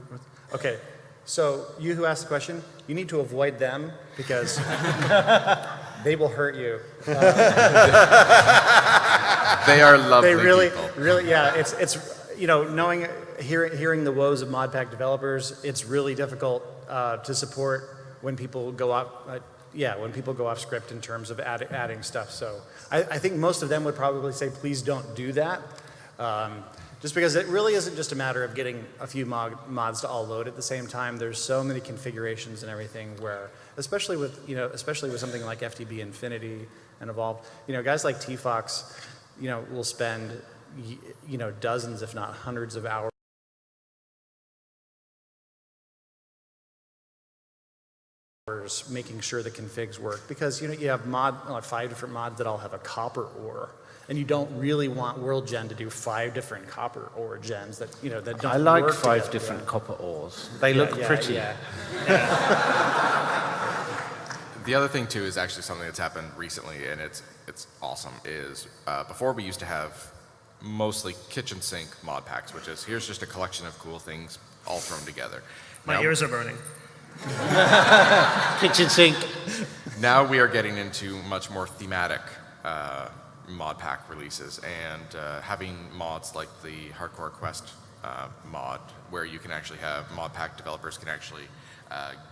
C: Okay, so you who asked the question, you need to avoid them because they will hurt you.
B: they are lovely
C: people. Really, yeah. It's hearing the woes of mod pack developers. It's really difficult to support when people go off. When people go off script in terms of adding stuff. So I think most of them would probably say, please don't do that. Just because it really isn't just a matter of getting a few mods to all load at the same time. There's so many configurations and everything where, especially with something like FTB Infinity and Evolved, guys like TFox, will spend, dozens, if not hundreds of hours making sure the configs work, because you have 5 different mods that all have a copper ore, and you don't really want World Gen to do 5 different copper ore gens that that don't
F: I like
C: work
F: 5
C: together.
F: different copper ores. They look pretty.
B: The other thing too is actually something that's happened recently, and it's awesome. Is before we used to have mostly kitchen sink mod packs, which is here's just a collection of cool things all thrown together.
A: My ears are burning.
F: Kitchen sink.
B: Now we are getting into much more thematic mod pack releases, and having mods like the Hardcore Quest mod, where you can actually have mod pack developers can actually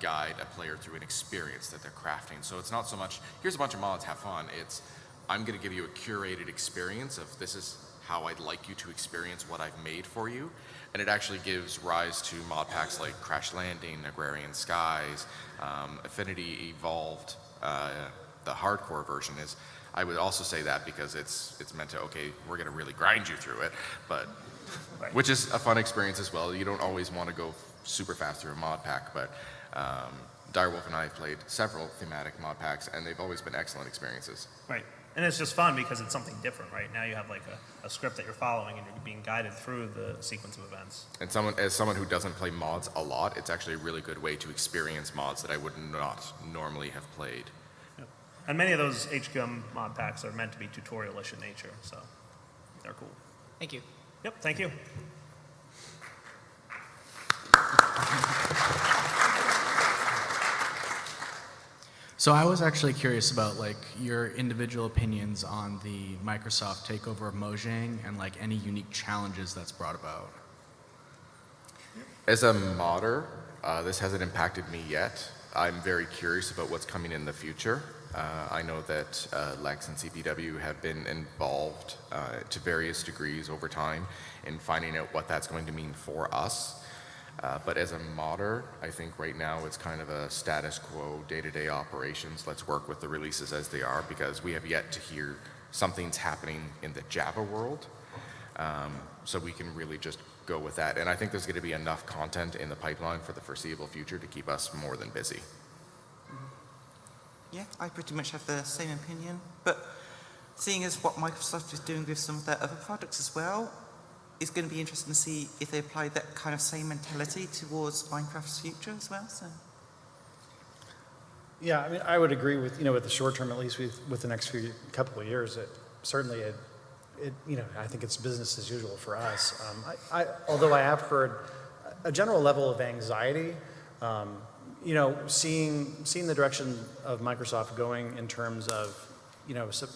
B: guide a player through an experience that they're crafting. So it's not so much, here's a bunch of mods, have fun. It's, I'm going to give you a curated experience of this is how I'd like you to experience what I've made for you. And it actually gives rise to mod packs like Crash Landing, Agrarian Skies, Affinity Evolved. The hardcore version is, I would also say that because it's meant to, okay, we're going to really grind you through it, but which is a fun experience as well. You don't always want to go super fast through a mod pack, but Direwolf and I have played several thematic mod packs, and they've always been excellent experiences.
A: Right. And it's just fun because it's something different, right? Now you have like a script that you're following and you're being guided through the sequence of events.
B: And as someone who doesn't play mods a lot, it's actually a really good way to experience mods that I would not normally have played.
A: Yep. And many of those HQM mod packs are meant to be tutorial-ish in nature, so they're cool.
P: Thank you.
A: Yep, thank you.
N: So I was actually curious about like your individual opinions on the Microsoft takeover of Mojang and like any unique challenges that's brought about.
B: As a modder, this hasn't impacted me yet. I'm very curious about what's coming in the future. I know that Lex and CPW have been involved to various degrees over time in finding out what that's going to mean for us. But as a modder, I think right now it's kind of a status quo, day-to-day operations. Let's work with the releases as they are, because we have yet to hear something's happening in the Java world. So we can really just go with that. And I think there's going to be enough content in the pipeline for the foreseeable future to keep us more than busy.
D: Yeah, I pretty much have the same opinion. But seeing as what Microsoft is doing with some of their other products as well, it's going to be interesting to see if they apply that kind of same mentality towards Minecraft's future as well. So.
C: Yeah, I mean, I would agree with with the short term, at least with the next couple of years. I think it's business as usual for us. Although I have heard a general level of anxiety, seeing the direction of Microsoft going in terms of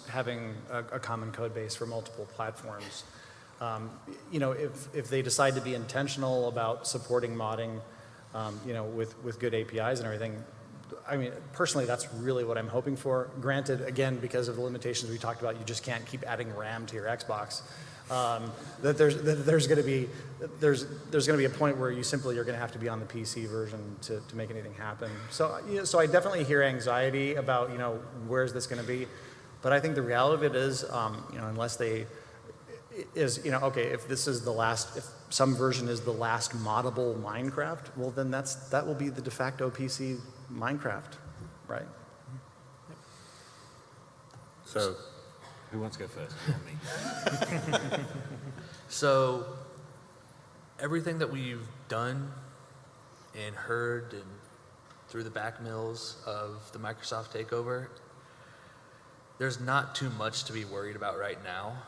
C: having a common code base for multiple platforms. If they decide to be intentional about supporting modding, with good APIs and everything, I mean, personally, that's really what I'm hoping for. Granted, again, because of the limitations we talked about, you just can't keep adding RAM to your Xbox. That there's going to be a point where you're going to have to be on the PC version to make anything happen. So I definitely hear anxiety about where's this going to be, but I think the reality of it is, unless they is, okay, if this is the last, if some version is the last moddable Minecraft, well then that will be the de facto PC Minecraft, right?
F: So, who wants to go first? Not me.
E: So, everything that we've done and heard and through the back mills of the Microsoft takeover, there's not too much to be worried about right now.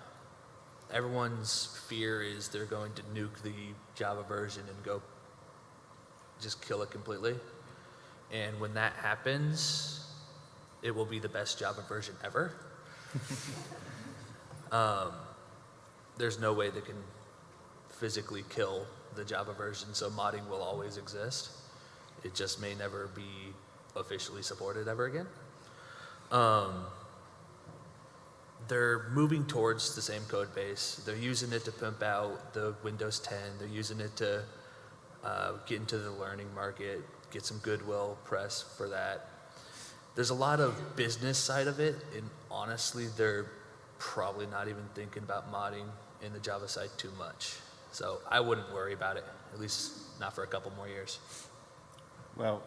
E: Everyone's fear is they're going to nuke the Java version and go just kill it completely. And when that happens, it will be the best Java version ever. There's no way they can physically kill the Java version, so modding will always exist. It just may never be officially supported ever again. they're moving towards the same code base. They're using it to pimp out the Windows 10. They're using it to get into the learning market, get some goodwill press for that. There's a lot of business side of it, and honestly, they're probably not even thinking about modding in the Java side too much. So I wouldn't worry about it, at least not for a couple more years.
F: Well,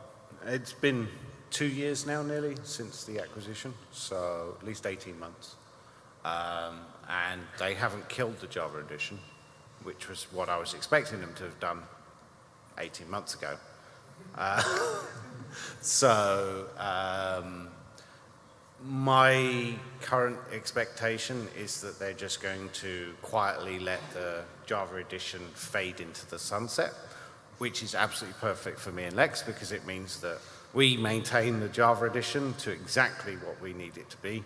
F: it's been 2 years now nearly since the acquisition, so at least 18 months. And they haven't killed the Java edition, which was what I was expecting them to have done 18 months ago. So my current expectation is that they're just going to quietly let the Java edition fade into the sunset, which is absolutely perfect for me and Lex because it means that we maintain the Java edition to exactly what we need it to be.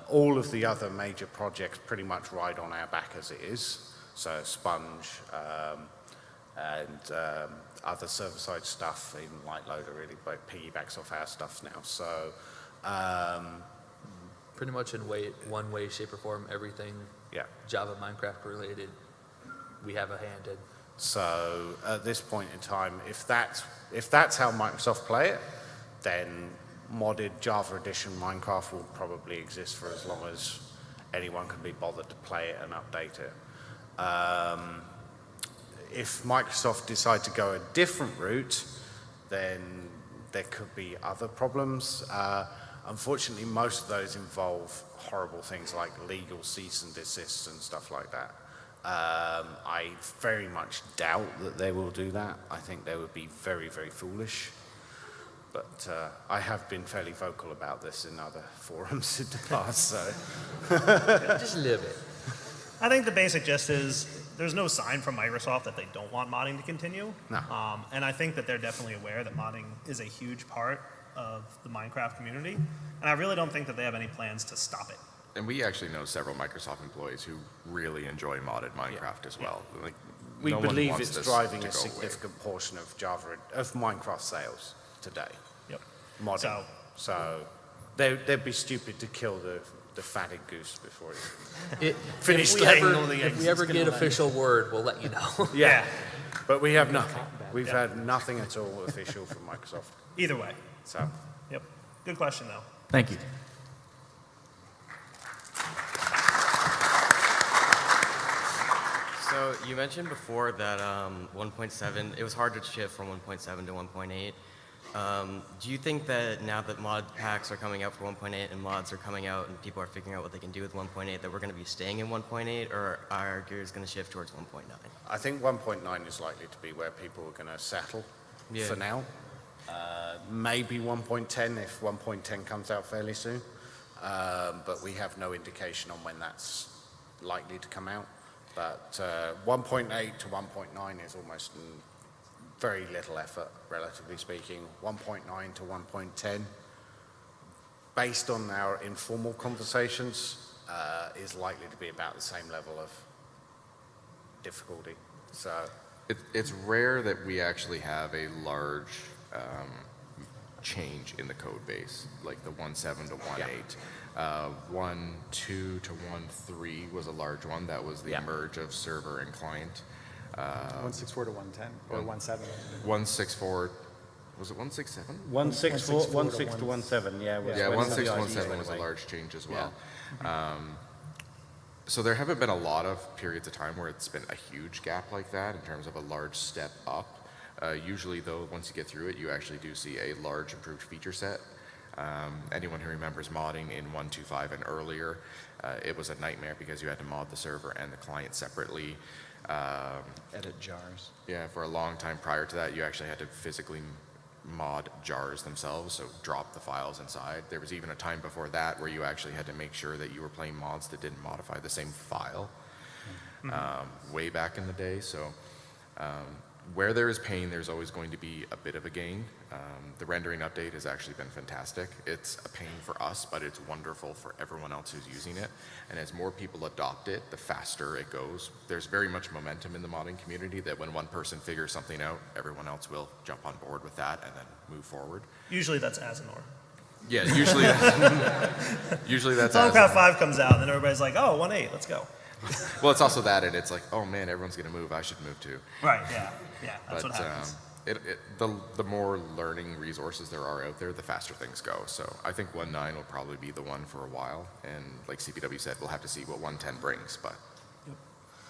F: All of the other major projects pretty much ride on our back as it is. So Sponge and other server-side stuff, even Lightloader really piggybacks off our stuff now. So
E: pretty much in one way, shape, or form, everything Java, Minecraft related, we have a hand in.
F: So at this point in time, if that's how Microsoft play it, then modded Java edition Minecraft will probably exist for as long as anyone can be bothered to play it and update it. If Microsoft decide to go a different route, then there could be other problems. Unfortunately, most of those involve horrible things like legal cease and desist and stuff like that. I very much doubt that they will do that. I think they would be very, very foolish. But I have been fairly vocal about this in other forums in the past, so.
E: Just live it.
A: I think the basic gist is there's no sign from Microsoft that they don't want modding to continue.
F: No.
A: And I think that they're definitely aware that modding is a huge part of the Minecraft community. And I really don't think that they have any plans to stop it.
B: And we actually know several Microsoft employees who really enjoy modded Minecraft as well. Like,
F: We
B: no one
F: believe
B: wants
F: it's
B: this
F: driving
B: to
F: a
B: go away.
F: significant portion of Minecraft sales today.
A: Yep.
F: Modding. So they'd be stupid to kill the fatted goose before it finished laying all the eggs.
E: If we ever get official word, we'll let you know.
F: Yeah, but we have nothing. We've had nothing at all official from Microsoft.
A: Either way.
F: So.
A: Yep. Good question, though.
J: Thank you.
Q: So you mentioned before that 1.7, it was hard to shift from 1.7 to 1.8. Do you think that now that mod packs are coming out for 1.8 and mods are coming out and people are figuring out what they can do with 1.8, that we're going to be staying in 1.8, or are gears going to shift towards 1.9?
F: I think 1.9 is likely to be where people are going to settle for now. Maybe 1.10 if 1.10 comes out fairly soon. But we have no indication on when that's likely to come out. But 1.8 to 1.9 is almost very little effort, relatively speaking. 1.9 to 1.10, based on our informal conversations, is likely to be about the same level of difficulty. So
B: It's rare that we actually have a large change in the code base, like the 1.7 to 1.8. 1.2 to 1.3 was a large one. That was the merge of server and client.
C: 164 to 110 or 1.7.
B: 1.64, was it 1.67?
G: 1.6 to 1.7, yeah.
B: 1.6 to 1.7 was a large change as well. So there haven't been a lot of periods of time where it's been a huge gap like that in terms of a large step up. Usually, though, once you get through it, you actually do see a large improved feature set. Anyone who remembers modding in 1.2.5 and earlier, it was a nightmare because you had to mod the server and the client separately.
C: Edit jars.
B: Yeah, for a long time prior to that, you actually had to physically mod jars themselves, so drop the files inside. There was even a time before that where you actually had to make sure that you were playing mods that didn't modify the same file, way back in the day. So where there is pain, there's always going to be a bit of a gain. The rendering update has actually been fantastic. It's a pain for us, but it's wonderful for everyone else who's using it. And as more people adopt it, the faster it goes. There's very much momentum in the modding community that when one person figures something out, everyone else will jump on board with that and then move forward.
A: Usually that's Asinor.
B: Yeah, usually that's
A: Minecraft 5 comes out, and then everybody's like, oh, 1.8, let's go.
B: Well, it's also that, and it's like, oh man, everyone's gonna move. I should move too.
A: Right, yeah, that's
B: But
A: what happens.
B: the more learning resources there are out there, the faster things go. So I think 1.9 will probably be the one for a while, and like CPW said, we'll have to see what 1.10 brings. But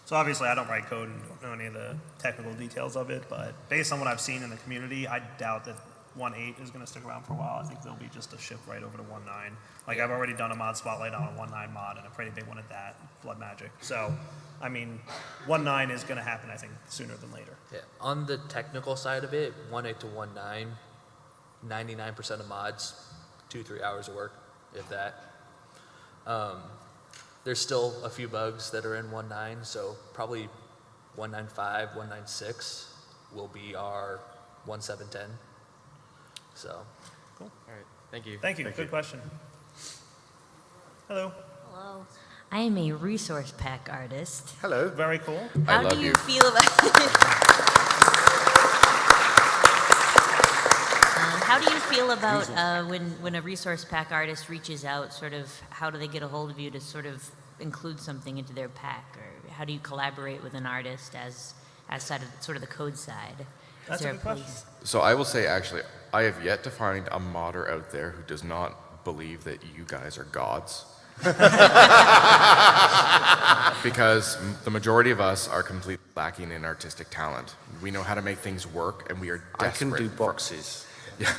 A: So obviously I don't write code and don't know any of the technical details of it, but based on what I've seen in the community, I doubt that 1.8 is going to stick around for a while. I think there'll be just a shift right over to 1.9. Like I've already done a mod spotlight on a 1.9 mod and a pretty big one at that, Blood Magic. So, I mean, 1.9 is going to happen, I think, sooner than later.
E: Yeah, on the technical side of it, 1.8 to 1.9, 99% of mods, 2-3 hours of work, if that. There's still a few bugs that are in 1.9, so probably 1.9.5, 1.9.6 will be our 1.7.10. So,
A: cool.
Q: All right, thank you.
A: Thank you. Good question. Hello.
R: Hello. I am a resource pack artist.
A: Hello. Very cool.
R: How do you feel about How do you feel about when a resource pack artist reaches out, sort of, how do they get a hold of you to sort of include something into their pack? Or how do you collaborate with an artist as side of sort of the code side?
A: That's a good question.
B: so I will say, actually, I have yet to find a modder out there who does not believe that you guys are gods. Because the majority of us are completely lacking in artistic talent. We know how to make things work, and we are
F: I
B: desperate.
F: can do boxes.
B: Yeah.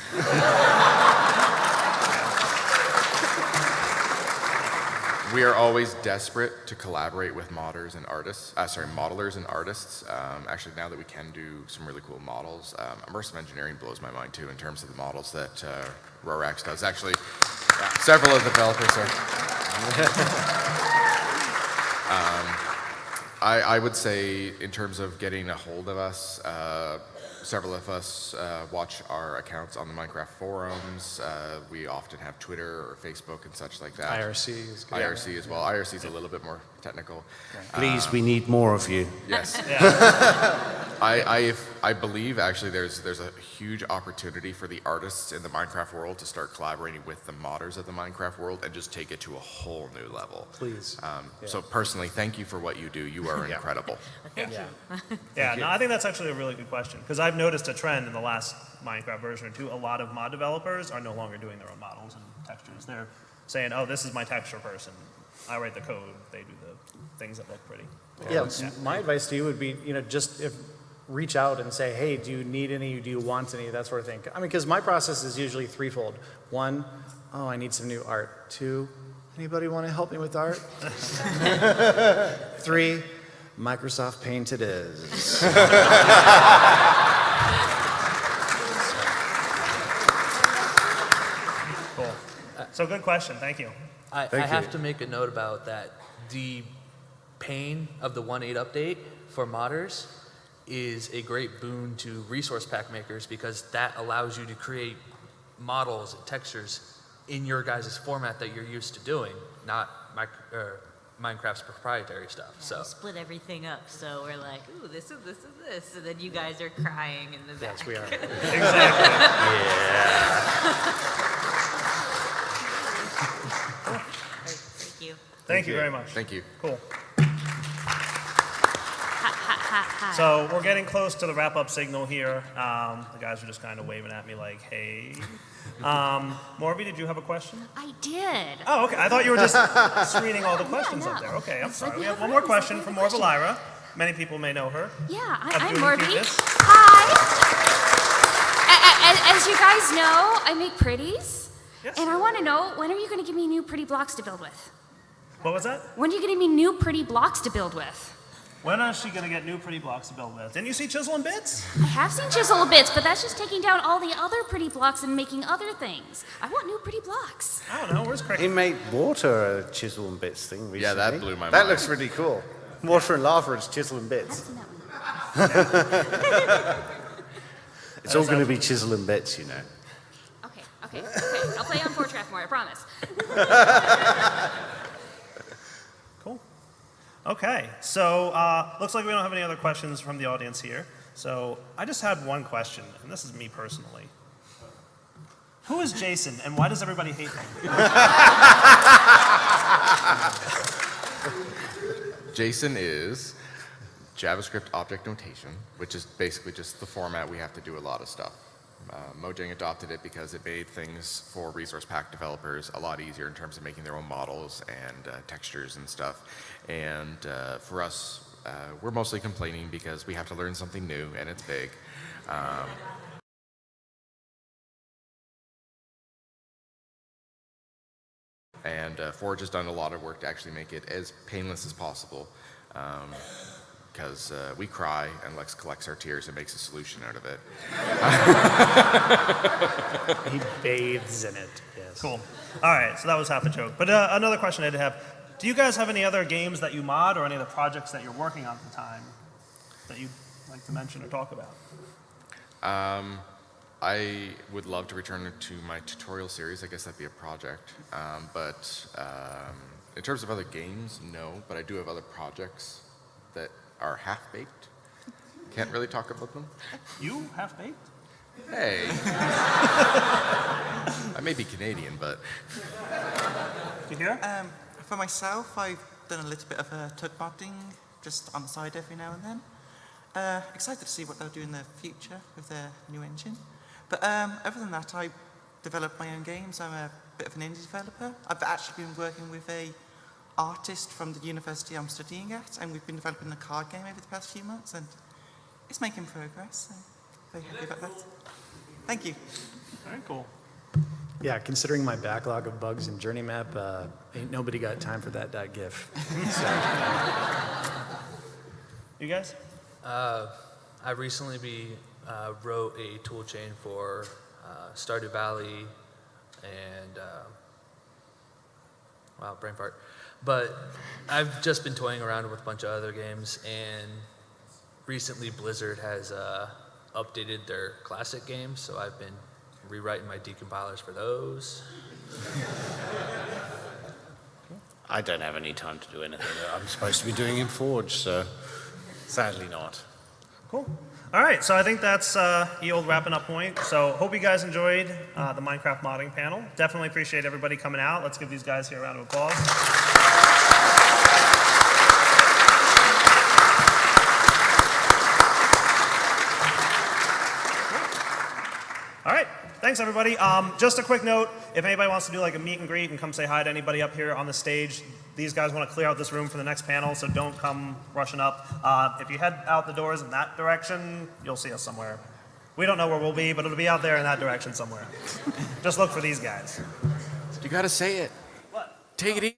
B: We are always desperate to collaborate with modders and artists. Modelers and artists. Actually, now that we can do some really cool models, immersive engineering blows my mind too in terms of the models that Rorax does. Actually, several of the developers are. I would say, in terms of getting a hold of us, several of us watch our accounts on the Minecraft forums. We often have Twitter or Facebook and such like that.
C: IRC is good.
B: IRC as well. IRC is a little bit more technical.
F: Please, we need more of you.
B: Yes. I believe actually there's a huge opportunity for the artists in the Minecraft world to start collaborating with the modders of the Minecraft world and just take it to a whole new level.
C: Please.
B: So personally, thank you for what you do. You are incredible.
R: Thank you.
A: Yeah, no, I think that's actually a really good question, because I've noticed a trend in the last Minecraft version or two. A lot of mod developers are no longer doing their own models and textures. They're saying, oh, this is my texture person. I write the code. They do the things that look pretty.
C: Yeah, my advice to you would be, just reach out and say, hey, do you need any, do you want any, that sort of thing. I mean, because my process is usually threefold. One, oh, I need some new art. Two, anybody want to help me with art? Three, Microsoft Paint it is.
A: Cool. So good question. Thank you.
E: I have to make a note about that. The pain of the 1.8 update for modders is a great boon to resource pack makers, because that allows you to create models and textures in your guys' format that you're used to doing, not Minecraft's proprietary stuff.
R: Yeah,
E: So
R: we split everything up, so we're like, ooh, this is this, and then you guys are crying in the back.
C: Yes, we are.
R: Thank you.
A: Thank you very much.
B: Thank you.
A: Cool.
R: Ha.
A: So we're getting close to the wrap-up signal here. The guys are just kind of waving at me like, hey. Morby, did you have a question?
R: I did.
A: Oh, okay. I thought you were just screening all the questions up there. Okay, I'm sorry. We have one more question from Morva Lyra. Many people may know her.
S: Yeah,
A: Of
S: I'm
A: Doing
S: Morby.
A: Cuteness.
S: Hi. As you guys know, I make pretties.
A: Yes.
S: And I want to know, when are you going to give me new pretty blocks to build with?
A: What was that?
S: When are you going to give me new pretty blocks to build with?
A: When is she going to get new pretty blocks to build with? Didn't you see Chisel and Bits?
S: I have seen Chisel Bits, but that's just taking down all the other pretty blocks and making other things. I want new pretty blocks.
A: I don't know. Where's Cricket?
F: He made water a chisel and bits thing recently.
B: Yeah, that blew my
F: That
B: mind.
F: looks really cool. Water and lava is chisel and bits. It's all going to be chisel and bits, you know.
S: Okay. I'll play on 4-track more, I promise.
A: Cool. Okay, so looks like we don't have any other questions from the audience here. So I just had one question, and this is me personally. Who is Jason, and why does everybody hate him?
B: JSON is JavaScript Object Notation, which is basically just the format we have to do a lot of stuff. Mojang adopted it because it made things for resource pack developers a lot easier in terms of making their own models and textures and stuff. And for us, we're mostly complaining because we have to learn something new and it's big. And Forge has done a lot of work to actually make it as painless as possible. Because we cry and Lex collects our tears and makes a solution out of it.
C: He bathes in it, yes.
A: Cool. All right, so that was half a joke. But another question I did have, do you guys have any other games that you mod or any other projects that you're working on at the time that you'd like to mention or talk about?
B: I would love to return to my tutorial series. I guess that'd be a project. But in terms of other games, no. But I do have other projects that are half-baked. Can't really talk about them.
A: You half-baked?
B: Hey. I may be Canadian, but...
A: You hear?
D: For myself, I've done a little bit of tug modding, just on the side every now and then. Excited to see what they'll do in the future with their new engine. But other than that, I develop my own games. I'm a bit of an indie developer. I've actually been working with a artist from the university I'm studying at, and we've been developing a card game over the past few months, and it's making progress. So very happy about that. Thank you.
A: Very cool.
C: Yeah, considering my backlog of bugs in Journey Map, ain't nobody got time for that .gif. So.
A: You guys?
E: I recently wrote a tool chain for Stardew Valley and wow, brain fart. But I've just been toying around with a bunch of other games, and recently Blizzard has updated their classic games, so I've been rewriting my decompilers for those.
F: I don't have any time to do anything that I'm supposed to be doing in Forge, so sadly not.
A: Cool. All right, so I think that's the old wrapping up point. So hope you guys enjoyed the Minecraft modding panel. Definitely appreciate everybody coming out. Let's give these guys here a round of applause. All right, thanks everybody. Just a quick note, if anybody wants to do like a meet and greet and come say hi to anybody up here on the stage, these guys want to clear out this room for the next panel, so don't come rushing up. If you head out the doors in that direction, you'll see us somewhere. We don't know where we'll be, but it'll be out there in that direction somewhere. Just look for these guys.
B: You gotta say it.
A: What?
B: Take it easy.